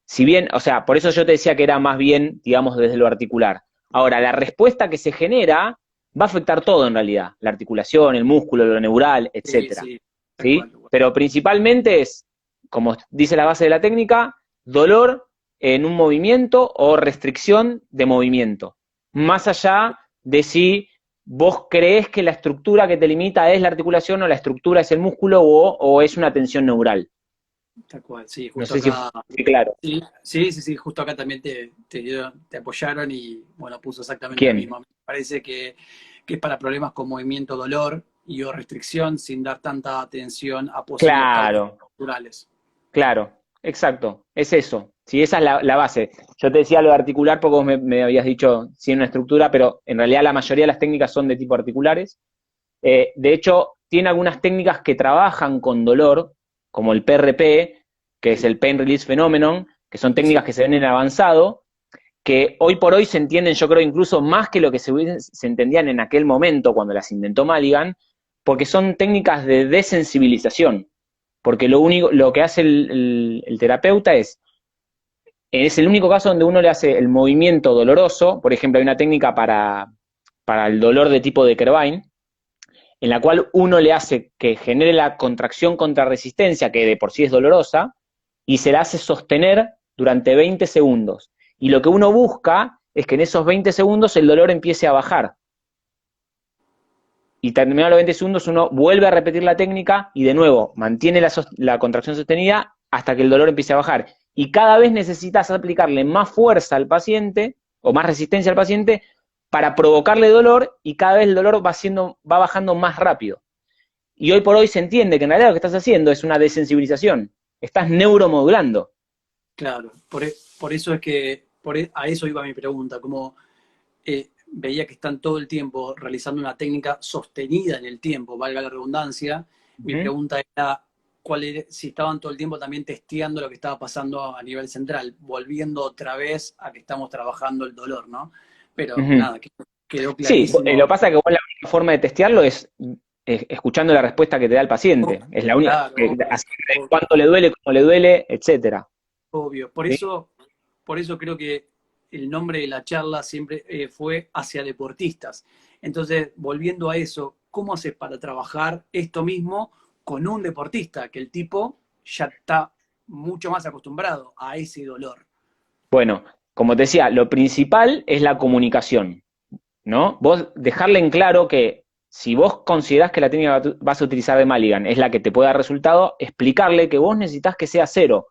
Si bien, o sea, por eso yo te decía que era más bien, digamos, desde lo articular. Ahora, la respuesta que se genera va a afectar todo en realidad, la articulación, el músculo, lo neural, Sí, etcétera, sí, tal cual. ¿sí? Pero principalmente es, como dice la base de la técnica, dolor en un movimiento o restricción de movimiento. Más allá de si vos crees que la estructura que te limita es la articulación o la estructura es el músculo o es una tensión neural. Tal cual, sí, No justo sé si acá. fue claro. Sí, sí, sí, sí, justo acá también te apoyaron y bueno, puso exactamente lo ¿Quién? mismo. Me parece que es para problemas con movimiento, dolor y o restricción sin dar tanta atención a posibles causas Claro, naturales. claro, exacto, es eso. Sí, esa es la base. Yo te decía lo de articular porque vos me habías dicho sin una estructura, pero en realidad la mayoría de las técnicas son de tipo articulares. De hecho, tiene algunas técnicas que trabajan con dolor, como el PRP, que es Sí, el Pain Release Phenomenon, que son técnicas sí, que se ven en avanzado, que hoy por hoy se entienden, yo creo, incluso más que lo que se entendían en aquel momento cuando las intentó Maligan, porque son técnicas de desensibilización. Porque lo que hace el terapeuta es el único caso donde uno le hace el movimiento doloroso. Por ejemplo, hay una técnica para el dolor de tipo de Kervine, en la cual uno le hace que genere la contracción contra resistencia, que de por sí es dolorosa, y se la hace sostener durante 20 segundos. Y lo que uno busca es que en esos 20 segundos el dolor empiece a bajar. Y terminados los 20 segundos uno vuelve a repetir la técnica y de nuevo mantiene la contracción sostenida hasta que el dolor empiece a bajar. Y cada vez necesitas aplicarle más fuerza al paciente o más resistencia al paciente para provocarle dolor y cada vez el dolor va bajando más rápido. Y hoy por hoy se entiende que en realidad lo que estás haciendo es una desensibilización. Estás neuromodulando. claro. Por eso es que a eso iba mi pregunta, como veía que están todo el tiempo realizando una técnica sostenida en el tiempo, valga la redundancia. Uh Mi -huh. pregunta era si estaban todo el tiempo también testeando lo que estaba pasando a nivel central, volviendo otra vez a que estamos trabajando el dolor, ¿no? Uh Pero -huh. nada, quedó Sí, lo clarísimo. que pasa es que vos la única forma de testearlo es escuchando la respuesta que te da el paciente. Es la única, Claro, obvio, así que cuánto le duele, cómo le duele, etcétera. obvio. ¿Sí? Por eso creo que el nombre de la charla siempre fue hacia deportistas. Entonces, volviendo a eso, ¿cómo haces para trabajar esto mismo con un deportista? Que el tipo ya está mucho más acostumbrado a ese dolor. Bueno, como te decía, lo principal es la comunicación, ¿no? Vos dejarle en claro que si vos considerás que la técnica que vas a utilizar de Maligan es la que te puede dar resultado, explicarle que vos necesitas que sea cero,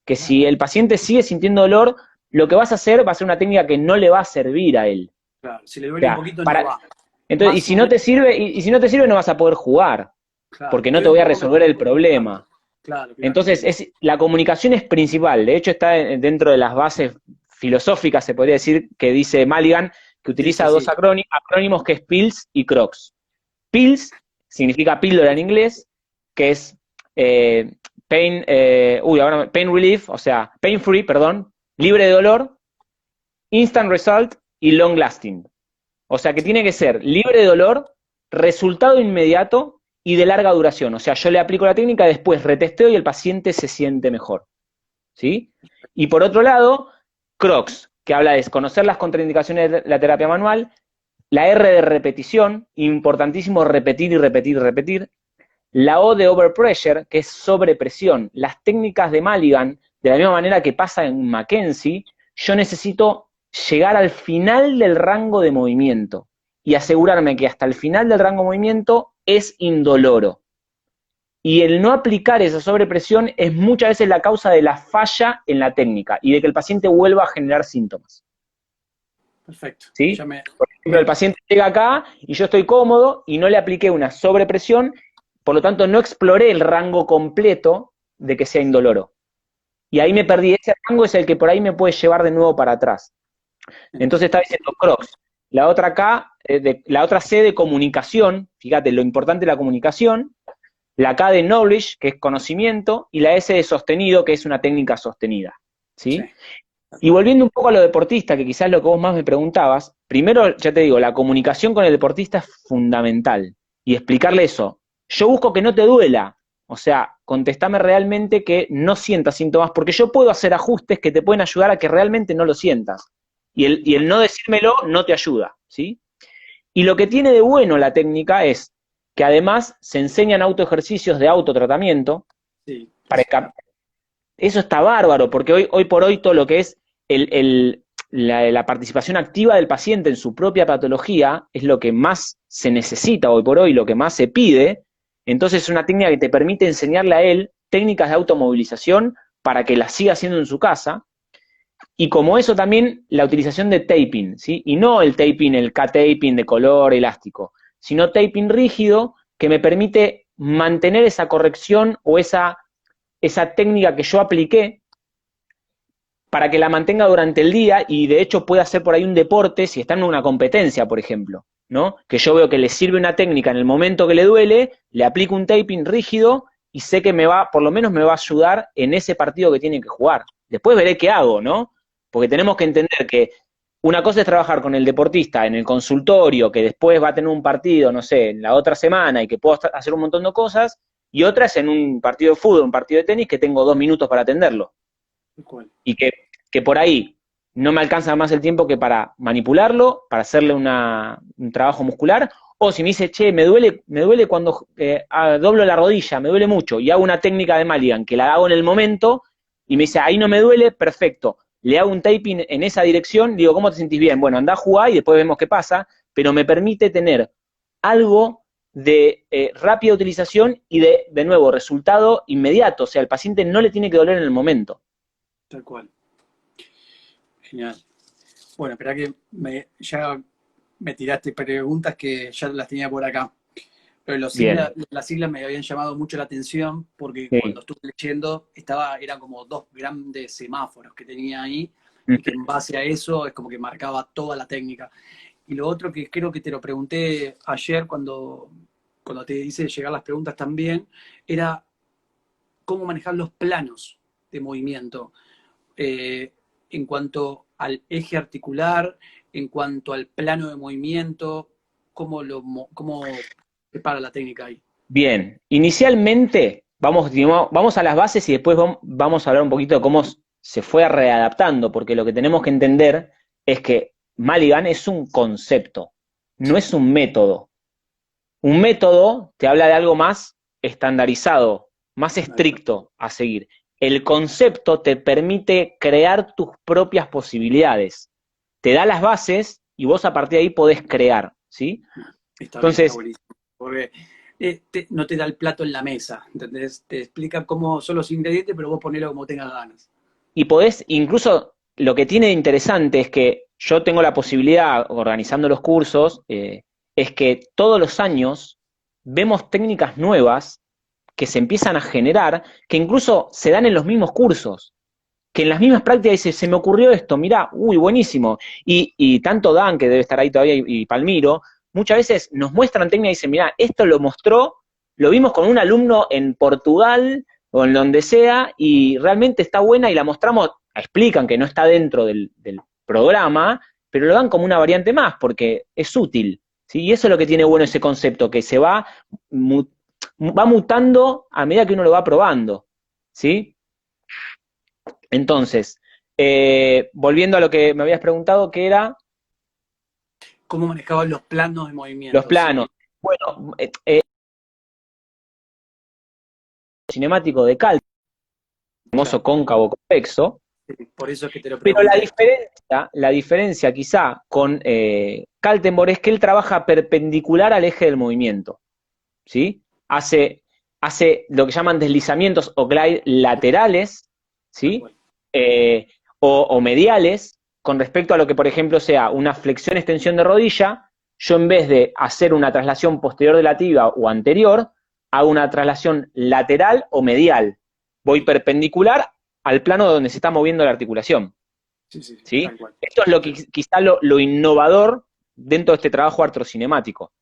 que Claro, si el paciente sigue sintiendo dolor, lo que vas a hacer va a ser una técnica que no le va a servir a él. claro. Si le O duele un sea, poquito, no va. entonces, y Más si o no menos, te sirve, y si no te sirve, no vas a poder jugar, claro. porque no Estoy te un voy a poco resolver el mejor. problema. Claro, claro, Entonces, entiendo. la comunicación es principal. De hecho, está dentro de las bases filosóficas, se podría decir, que dice Maligan, que Sí, utiliza sí, dos sí. acrónimos que es PILS y CROCS. PILS significa píldora en inglés, que es pain, pain relief, o sea, pain free, perdón, libre de dolor, instant result y long lasting. O sea que tiene que ser libre de dolor, resultado inmediato y de larga duración. O sea, yo le aplico la técnica, después retesteo y el paciente se siente mejor. ¿Sí? Y por otro lado, CROX, que habla de conocer las contraindicaciones de la terapia manual, la R de repetición, importantísimo repetir y repetir y repetir, la O de overpressure, que es sobrepresión, las técnicas de Mulligan, de la misma manera que pasa en Mackenzie, yo necesito llegar al final del rango de movimiento y asegurarme que hasta el final del rango de movimiento es indoloro. Y el no aplicar esa sobrepresión es muchas veces la causa de la falla en la técnica y de que el paciente vuelva a generar síntomas. Perfecto. ¿Sí? Por ejemplo, el paciente llega acá y yo estoy cómodo y no le apliqué una sobrepresión, por lo tanto no exploré el rango completo de que sea indoloro. Y ahí me perdí. Ese rango es el que por ahí me puede llevar de nuevo para atrás. Entonces está diciendo CROX. La otra la otra C de comunicación, fíjate, lo importante de la comunicación, la K de knowledge, que es conocimiento, y la S de sostenido, que es una técnica sostenida. ¿Sí? Y volviendo un poco a lo deportista, que quizás es lo que vos más me preguntabas, primero, ya te digo, la comunicación con el deportista es fundamental. Y explicarle eso. Yo busco que no te duela. O sea, contestame realmente que no sientas síntomas, porque yo puedo hacer ajustes que te pueden ayudar a que realmente no lo sientas. Y el no decírmelo no te ayuda, ¿sí? Y lo que tiene de bueno la técnica es que además se enseñan autoejercicios de autotratamiento. Sí. Eso está bárbaro, porque hoy por hoy todo lo que es la participación activa del paciente en su propia patología es lo que más se necesita hoy por hoy, lo que más se pide. Entonces es una técnica que te permite enseñarle a él técnicas de automovilización para que las siga haciendo en su casa. Y como eso también la utilización de taping, ¿sí? Y no el taping, el K-taping de color elástico, sino taping rígido que me permite mantener esa corrección o esa técnica que yo apliqué para que la mantenga durante el día y de hecho pueda hacer por ahí un deporte si está en una competencia, por ejemplo, ¿no? Que yo veo que le sirve una técnica en el momento que le duele, le aplico un taping rígido y sé que por lo menos me va a ayudar en ese partido que tiene que jugar. Después veré qué hago, ¿no? Porque tenemos que entender que una cosa es trabajar con el deportista en el consultorio, que después va a tener un partido, no sé, en la otra semana y que puedo hacer un montón de cosas, y otra es en un partido de fútbol, un partido de tenis, que tengo 2 minutos para atenderlo. Y que por ahí no me alcanza más el tiempo que para manipularlo, para hacerle un trabajo muscular, o si me dice, che, me duele cuando doblo la rodilla, me duele mucho, y hago una técnica de Mulligan, que la hago en el momento, y me dice, ahí no me duele, perfecto. Le hago un taping en esa dirección, digo, ¿cómo te sentís bien? Bueno, andá a jugar y después vemos qué pasa, pero me permite tener algo de rápida utilización y de nuevo, resultado inmediato. O sea, al paciente no le tiene que doler en el momento. Tal cual. Genial. Bueno, espera que ya me tiraste preguntas que ya las tenía por acá. Pero las siglas me habían llamado mucho la atención porque cuando estuve leyendo eran como 2 grandes semáforos que tenía ahí y que en base a eso es como que marcaba toda la técnica. Y lo otro que creo que te lo pregunté ayer cuando te hice llegar las preguntas también, era cómo manejar los planos de movimiento en cuanto al eje articular, en cuanto al plano de movimiento, cómo prepara la técnica ahí. Bien, inicialmente vamos a las bases y después vamos a hablar un poquito de cómo se fue readaptando, porque lo que tenemos que entender es que Mulligan es un concepto, no es un método. Un método te habla de algo más estandarizado, más estricto a seguir. El concepto te permite crear tus propias posibilidades. Te da las bases y vos a partir de ahí podés crear, ¿sí? Entonces, está buenísimo, porque no te da el plato en la mesa, ¿entendés? Te explica cómo son los ingredientes, pero vos ponelo como tengas ganas. Y podés, incluso, lo que tiene de interesante es que yo tengo la posibilidad, organizando los cursos, es que todos los años vemos técnicas nuevas que se empiezan a generar, que incluso se dan en los mismos cursos, que en las mismas prácticas dice, se me ocurrió esto, mirá, uy, buenísimo. Y tanto Dan, que debe estar ahí todavía, y Palmiro, muchas veces nos muestran técnicas y dicen, mirá, esto lo mostró, lo vimos con un alumno en Portugal o en donde sea, y realmente está buena y la mostramos, explican que no está dentro del programa, pero lo dan como una variante más, porque es útil, ¿sí? Y eso es lo que tiene bueno ese concepto, que se va mutando a medida que uno lo va probando, ¿sí? Entonces, volviendo a lo que me habías preguntado, que era ¿Cómo manejaban los planos de los movimiento? planos. Sí, Bueno, cinemático de Cal, famoso claro. cóncavo convexo, Sí, por eso es que te lo pero pregunté. la diferencia quizá con Kaltenborg es que él trabaja perpendicular al eje del movimiento, ¿sí? Hace lo que llaman deslizamientos o glide laterales, Tal ¿sí? cual. O mediales, con respecto a lo que, por ejemplo, sea una flexión-extensión de rodilla, yo en vez de hacer una traslación posterior de la tibia o anterior, hago una traslación lateral o medial. Voy perpendicular al plano donde se está moviendo la articulación, Sí, sí, ¿sí? tal cual. Esto es lo que quizá lo innovador dentro de este trabajo artrocinemático.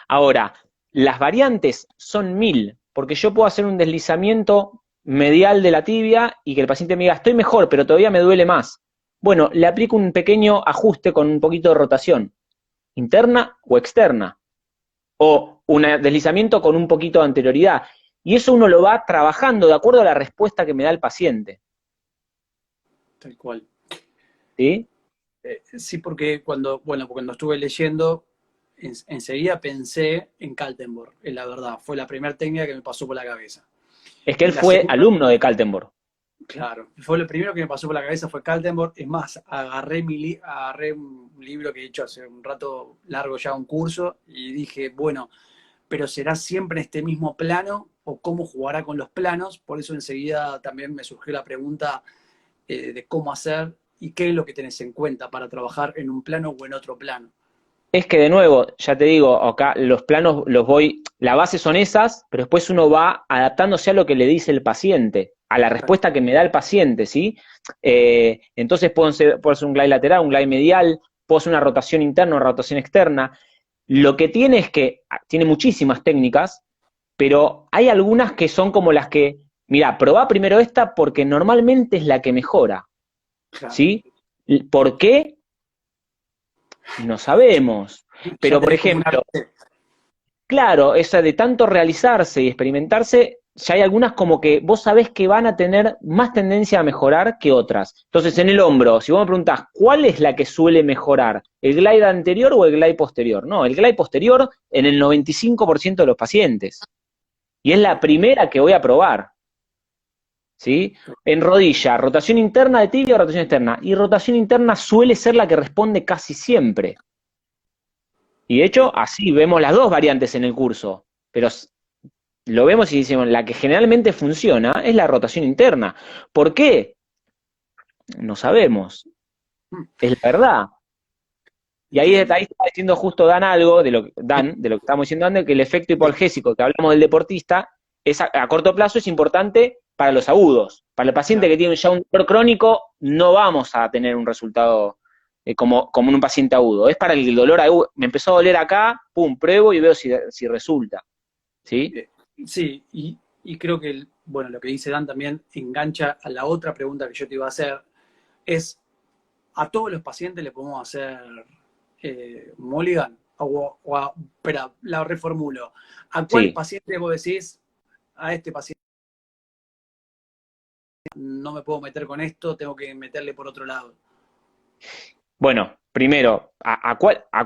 Ahora, las variantes son 1000, porque yo puedo hacer un deslizamiento medial de la tibia y que el paciente me diga, estoy mejor, pero todavía me duele más. Bueno, le aplico un pequeño ajuste con un poquito de rotación, interna o externa, o un deslizamiento con un poquito de anterioridad. Y eso uno lo va trabajando de acuerdo a la respuesta que me da el paciente, Tal cual. ¿sí? Sí, porque cuando estuve leyendo, enseguida pensé en Kaltenborg, es la verdad. Fue la primera técnica que me pasó por la cabeza. Es que Y él la fue segunda, alumno de Kaltenborg. claro, fue lo primero que me pasó por la cabeza fue Kaltenborg. Es más, agarré un libro que he hecho hace un rato largo ya, un curso, y dije, bueno, pero ¿será siempre en este mismo plano o cómo jugará con los planos? Por eso enseguida también me surgió la pregunta de cómo hacer y qué es lo que tenés en cuenta para trabajar en un plano o en otro plano. Es que de nuevo, ya te digo, acá los planos la base son esas, pero después uno va adaptándose a lo que le dice el paciente, a la Tal respuesta que me da el paciente, ¿sí? Entonces puedo hacer un glide lateral, un glide medial, puedo hacer una rotación interna, una rotación externa. Lo que tiene es que tiene muchísimas técnicas, pero hay algunas que son como las que, mira, probá primero esta porque normalmente es la que mejora, claro. ¿sí? ¿Por qué? No sabemos. Ya Pero, por tenés como una ejemplo, receta. claro, esa de tanto realizarse y experimentarse, ya hay algunas como que vos sabés que van a tener más tendencia a mejorar que otras. Entonces, en el hombro, si vos me preguntás, ¿cuál es la que suele mejorar? ¿El glide anterior o el glide posterior? No, el glide posterior en el 95% de los pacientes. Y es la primera que voy a probar, ¿sí? En rodilla, rotación interna de tibia o rotación externa. Y rotación interna suele ser la que responde casi siempre. Y de hecho, así vemos las dos variantes en el curso. Pero lo vemos y decimos, la que generalmente funciona es la rotación interna. ¿Por qué? No sabemos. Es la verdad. Y ahí Entiendo. está diciendo justo Dan algo, de lo que estamos diciendo antes, que el efecto hipoalgésico que hablamos del deportista, es a corto plazo es importante para los agudos. Para el paciente Claro. que tiene ya un dolor crónico, no vamos a tener un resultado como en un paciente agudo. Es para el dolor agudo. Me empezó a doler acá, pum, pruebo y veo si resulta. ¿Sí? Eh, sí, y creo que bueno, lo que dice Dan también engancha a la otra pregunta que yo te iba a hacer, es, ¿a todos los pacientes le podemos hacer Mulligan? Espera, la reformulo. ¿A cuál Sí. paciente vos decís, a este paciente no me puedo meter con esto, tengo que meterle por otro lado? Bueno, primero, ¿a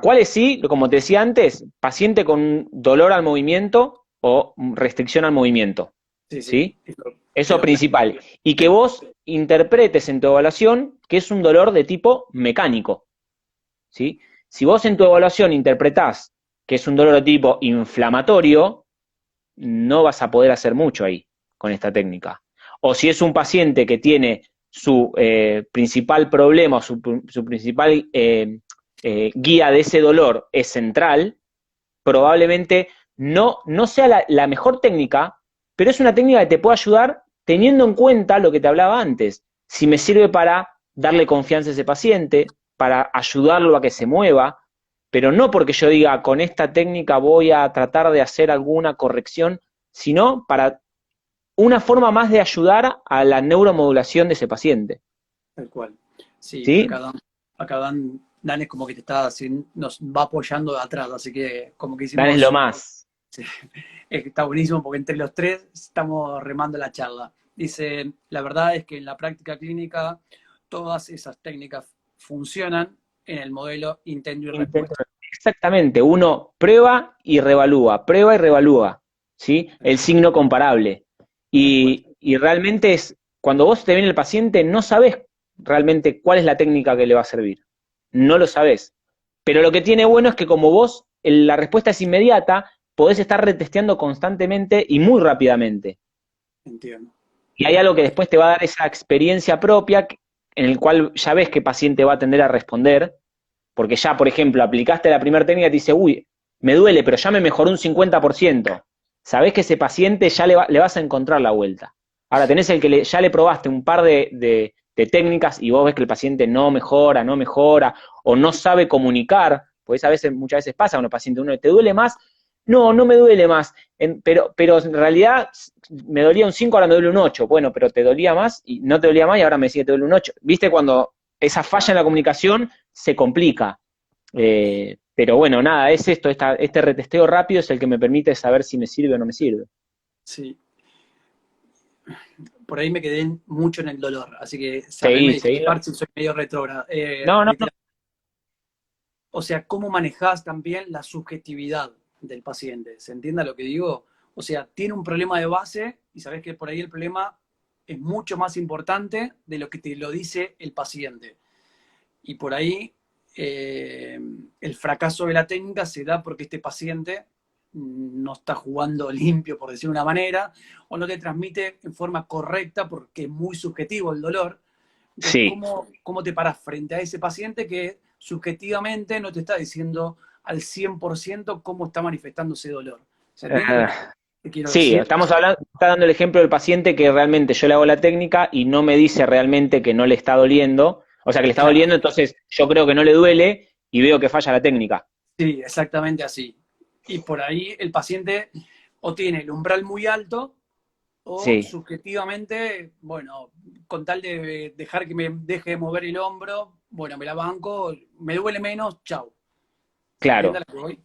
cuáles sí? Como te decía antes, paciente con dolor al movimiento o restricción al movimiento, Sí, sí, ¿sí? eso Eso quedó claro. principal. Y que vos interpretes en tu evaluación que es un dolor de tipo mecánico, ¿sí? Si vos en tu evaluación interpretás que es un dolor de tipo inflamatorio, no vas a poder hacer mucho ahí con esta técnica. O si es un paciente que tiene su principal problema, su principal guía de ese dolor es central, probablemente no sea la mejor técnica, pero es una técnica que te puede ayudar teniendo en cuenta lo que te hablaba antes. Si me sirve para darle confianza a ese paciente, para ayudarlo a que se mueva, pero no porque yo diga con esta técnica voy a tratar de hacer alguna corrección, sino para una forma más de ayudar a la neuromodulación de ese paciente. Tal cual. Sí, ¿Sí? acá Dan Acá Dan es como que te está, nos va apoyando de atrás, así que como que Dan es lo hicimos, más. sí, está buenísimo porque entre los tres estamos remando la charla. Dice, la verdad es que en la práctica clínica todas esas técnicas funcionan en el modelo intento y Intento- respuesta. Exactamente, uno prueba y revalúa, ¿sí? El signo comparable. Tal cual. Y realmente es, cuando vos te viene el paciente, no sabés realmente cuál es la técnica que le va a servir. No lo sabés. Pero lo que tiene bueno es que como vos, la respuesta es inmediata, podés estar retesteando constantemente y muy rápidamente. Entiendo. Y hay Tal algo que cual. después te va a dar esa experiencia propia en el cual ya ves qué paciente va a tender a responder, porque ya, por ejemplo, aplicaste la primera técnica y te dice, uy, me duele, pero ya me mejoró un 50%. Sabés que ese paciente ya le vas a encontrar la vuelta. Ahora tenés el que ya le probaste un par de técnicas y vos ves que el paciente no mejora, o no sabe comunicar, pues a veces, muchas veces pasa con los pacientes, uno, ¿te duele más? No, no me duele más, pero en realidad me dolía un 5, ahora me duele un 8. Bueno, pero te dolía más y no te dolía más y ahora me sigue te duele un 8. ¿Viste cuando esa falla en la comunicación se complica? Pero bueno, nada, es esto, este retesteo rápido es el que me permite saber si me sirve o no me sirve. Sí, por ahí me quedé mucho en el dolor, así que sabeme Seguí, seguí. disculpar si soy medio retrógrado. No, no, no. O sea, cómo manejás también la subjetividad del paciente. ¿Se entiende lo que digo? O sea, tiene un problema de base y sabés que por ahí el problema es mucho más importante de lo que te lo dice el paciente. Y por ahí el fracaso de la técnica se da porque este paciente no está jugando limpio, por decir una manera, o no te transmite en forma correcta porque es muy subjetivo el dolor. Entonces, Sí. ¿cómo te paras frente a ese paciente que subjetivamente no te está diciendo al 100% cómo está manifestando ese dolor? ¿Se entiende lo Eh, que te quiero sí, decir? estamos hablando, está dando el ejemplo del paciente que realmente yo le hago la técnica y no me dice realmente que no le está doliendo, o sea que le está Claro, doliendo, entonces yo creo que no le duele y veo que falla la técnica. sí, exactamente así. Y por ahí el paciente o tiene el umbral muy alto o Sí, subjetivamente, bueno, con tal de dejar que me deje de mover el hombro, bueno, me la banco, me duele menos, chau. ¿Se entiende a claro. lo que voy?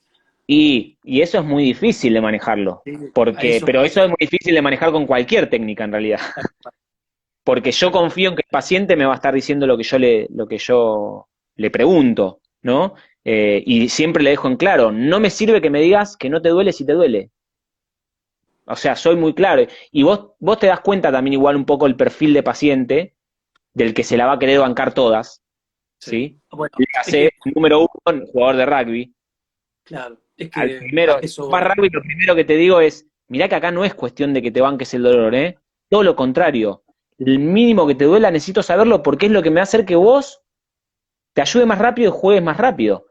Y eso es muy difícil de manejarlo, Sí, a porque, eso pero voy. eso es muy difícil de manejar con cualquier técnica en realidad, Tal cual, porque yo tal cual. confío en que el paciente me va a estar diciendo lo que yo le pregunto, ¿no? Y siempre le dejo en claro, no me sirve que me digas que no te duele si te duele. O sea, soy muy claro. Y vos te das cuenta también igual un poco el perfil de paciente del que se la va a querer bancar todas, Sí. ¿sí? Bueno, Le es hace que, número uno, jugador de rugby. claro, es Al que a primero, eso más voy. rugby, lo primero que te digo es, mirá que acá no es cuestión de que te banques el dolor, ¿eh? Todo lo contrario. El mínimo que te duela necesito saberlo porque es lo que me va a hacer que vos te ayude más rápido y juegues más rápido.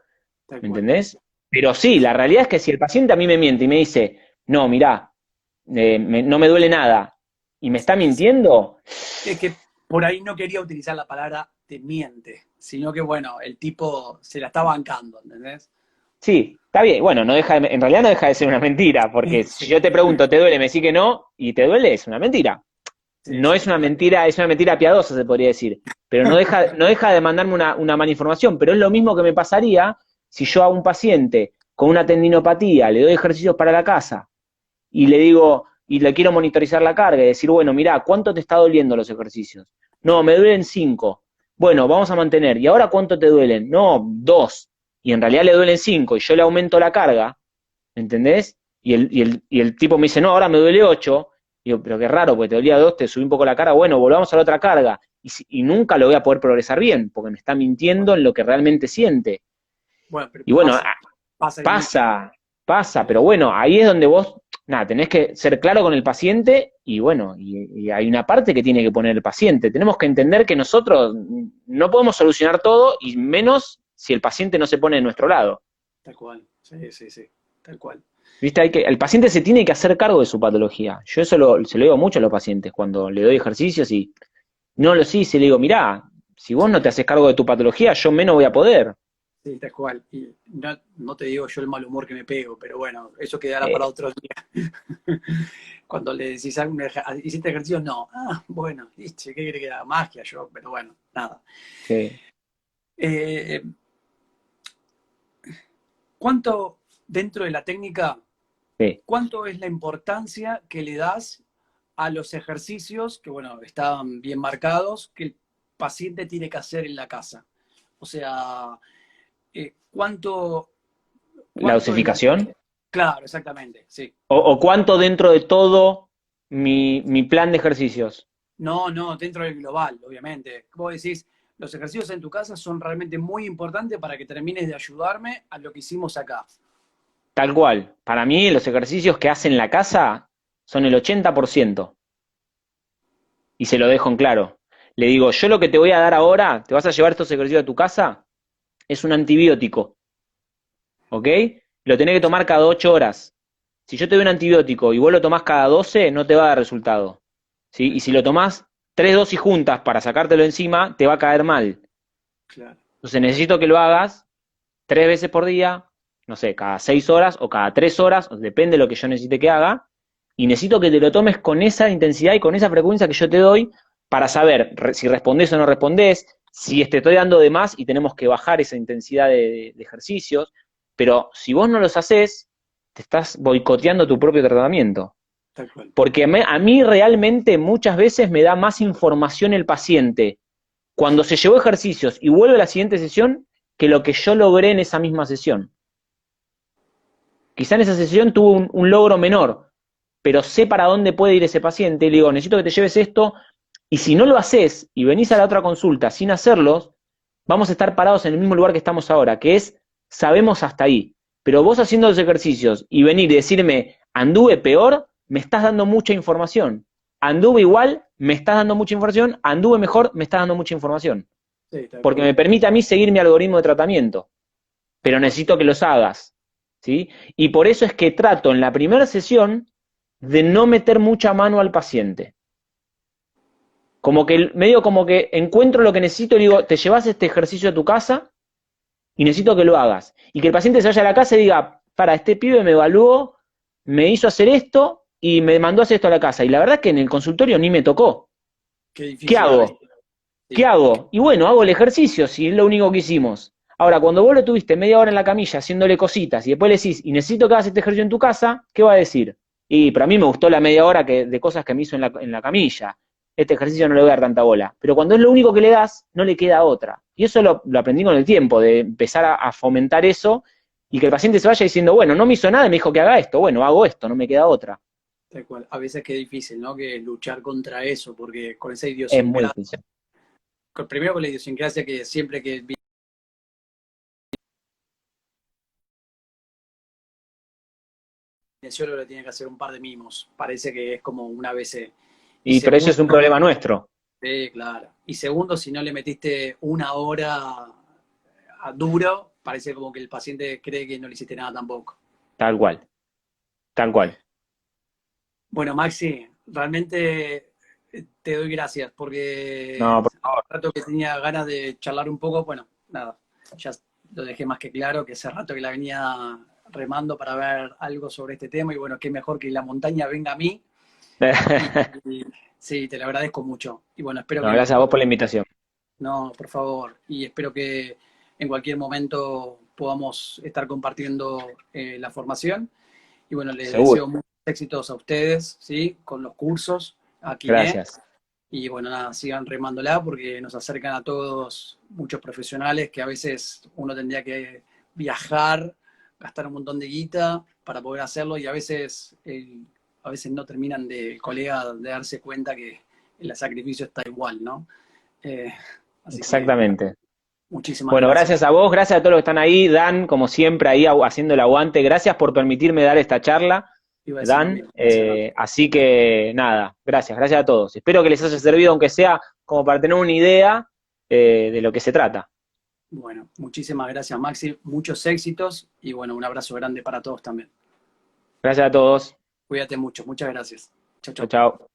Tal ¿Me cual. entendés? Pero sí, Sí. la realidad es que si el paciente a mí me miente y me dice, no, mirá, no me duele nada, y me está mintiendo, Es que por ahí no quería utilizar la palabra te miente, sino que, bueno, el tipo se la está bancando, ¿entendés? sí, está bien. Bueno, en realidad no deja de ser una mentira, porque si Sí, yo te pregunto, ¿te duele? Me decís que no, y te duele, es una mentira. sí, No es sí. una mentira, es una mentira piadosa, se podría decir. Pero no deja de mandarme una mala información. Pero es lo mismo que me pasaría si yo a un paciente con una tendinopatía le doy ejercicios para la casa y le digo, y le quiero monitorizar la carga y decir, bueno, mirá, ¿cuánto te está doliendo los ejercicios? No, me duelen 5. Bueno, vamos a mantener. ¿Y ahora cuánto te duelen? No, 2. Y en realidad le duelen 5 y yo le aumento la carga, ¿entendés? Y el tipo me dice, no, ahora me duele 8. Digo, pero qué raro, porque te dolía 2, te subí un poco la carga, bueno, volvamos a la otra carga. Y nunca lo voy a poder progresar bien, porque me está mintiendo en lo que realmente siente. Bueno, pero Y bueno, pasa y mucho. pasa, pero bueno, ahí es donde vos, nada, tenés que ser claro con el paciente y bueno, y hay una parte que tiene que poner el paciente. Tenemos que entender que nosotros no podemos solucionar todo y menos si el paciente no se pone de nuestro lado. Tal cual. Sí, sí, sí. Tal cual. ¿Viste? El paciente se tiene que hacer cargo de su patología. Yo eso se lo digo mucho a los pacientes cuando le doy ejercicios y no lo sé, se le digo, mirá, si vos no te Sí, haces cargo de tu patología, yo menos voy a poder. sí, tal cual. Y no, no te digo yo el mal humor que me pego, pero bueno, eso quedará para Eh, otro día. Cuando le decís, ¿hiciste ejercicio? No. Ah, bueno, ¿viste? ¿Qué quiere que haga? Magia yo, pero bueno, nada. sí. Eh, ¿Cuánto, dentro de la técnica, Sí, cuánto es la importancia que le das a los ejercicios que, bueno, están bien marcados, que el paciente tiene que hacer en la casa? O sea, ¿cuánto, la cuánto es lo... dosificación. Claro, exactamente, sí. O cuánto dentro de todo mi plan de ejercicios. No, no, dentro del global, obviamente. Vos decís, los ejercicios en tu casa son realmente muy importantes para que termines de ayudarme a lo que hicimos acá. Tal cual. Para mí los ejercicios que hace en la casa son el 80%. Y se lo dejo en claro. Le digo, yo lo que te voy a dar ahora, te vas a llevar estos ejercicios a tu casa, es un antibiótico. ¿Ok? Lo tenés que Sí, tomar cada 8 horas. Si yo te doy un antibiótico y vos lo tomás cada 12, no te va a dar resultado. ¿Sí? Y si lo tomás 3 dosis juntas para sacártelo encima, te va a caer mal. claro. Entonces necesito que lo hagas 3 veces por día, no sé, cada 6 horas o cada 3 horas, depende de lo que yo necesite que haga, y necesito que te lo tomes con esa intensidad y con esa frecuencia que yo te doy para saber si respondés o no respondés, si te estoy dando de más y tenemos que bajar esa intensidad de ejercicios, pero si vos no los haces, te estás boicoteando tu propio tratamiento. Tal cual. Porque a mí realmente muchas veces me da más información el paciente cuando se llevó ejercicios y vuelve a la siguiente sesión que lo que yo logré en esa misma sesión. Quizá en esa sesión tuvo un logro menor, pero sé para dónde puede ir ese paciente y le digo, necesito que te lleves esto, y si no lo haces y venís a la otra consulta sin hacerlos, vamos a estar parados en el mismo lugar que estamos ahora, que es, sabemos hasta ahí. Pero vos haciendo los ejercicios y venir y decirme, anduve peor, me estás dando mucha información. Anduve igual, me estás dando mucha información. Anduve mejor, me estás dando mucha información. Sí, tal Porque cual. me permite a mí seguir mi algoritmo de tratamiento, Tal pero cual. necesito que los hagas, ¿sí? Y por eso es que trato en la primera sesión de no meter mucha mano al paciente. Como que medio como que encuentro lo que necesito y digo, te llevas este ejercicio a tu casa y necesito que lo hagas. Y que el paciente se vaya a la casa y diga, para, este pibe me evaluó, me hizo hacer esto y me mandó a hacer esto a la casa. Y la verdad es que en el consultorio ni me tocó. Qué ¿Qué difícil a veces. hago? ¿Qué Sí, hago? Y bueno, hago el ejercicio, si es lo único que hicimos. Ahora, cuando vos lo tuviste media hora en la camilla haciéndole cositas y después le decís, y necesito que hagas este ejercicio en tu casa, ¿qué va a decir? Y para mí me gustó la media hora de cosas que me hizo en la camilla. Este ejercicio no le voy a dar tanta bola. Pero cuando es lo único que le das, no le queda otra. Y eso lo aprendí con el tiempo, de empezar a fomentar eso y que el paciente se vaya diciendo, bueno, no me hizo nada y me dijo que haga esto. Bueno, hago esto, no me queda otra. tal cual. A veces qué difícil, ¿no? Que luchar contra eso, porque con esa Es muy idiosincrasia, difícil. primero con la idiosincrasia que siempre que el kinesiólogo le tiene que hacer un par de mimos. Parece que es como un ABC. Y Pero eso segundo, es un problema nuestro. sí, claro. Y segundo, si no le metiste una hora a duro, parece como que el paciente cree que no le hiciste nada tampoco. Tal cual, tal cual. Bueno, Maxi, realmente te doy gracias porque No, por hace favor. rato que tenía ganas de charlar un poco. Bueno, nada, ya lo dejé más que claro que hace rato que la venía remando para ver algo sobre este tema y bueno, qué mejor que la montaña venga a mí. Y sí, te lo agradezco mucho. Y bueno, espero No, que gracias a vos por la invitación. no, por favor. Y espero que en cualquier momento podamos estar compartiendo la formación. Y bueno, les Seguro. deseo muchos éxitos a ustedes, ¿sí? Con los cursos, a Kiné. Gracias. Y bueno, nada, sigan remándola porque nos acercan a todos muchos profesionales que a veces uno tendría que viajar, gastar un montón de guita para poder hacerlo y a veces no terminan el colega de darse cuenta que el sacrificio está igual, ¿no? Eh, Así que Exactamente. muchísimas Bueno, gracias. gracias a vos, gracias a todos los que están ahí. Dan, como siempre, ahí haciendo el aguante. Gracias por permitirme dar esta charla, Iba a decir lo Dan. mismo. Gracias, ¿no? Así que nada, gracias a todos. Espero que les haya servido, aunque sea como para tener una idea de lo que se trata. Bueno, muchísimas gracias, Maxi. Muchos éxitos y bueno, un abrazo grande para todos también. Gracias a todos. Cuídate mucho. Muchas gracias. Chau, Chao, chau. chao.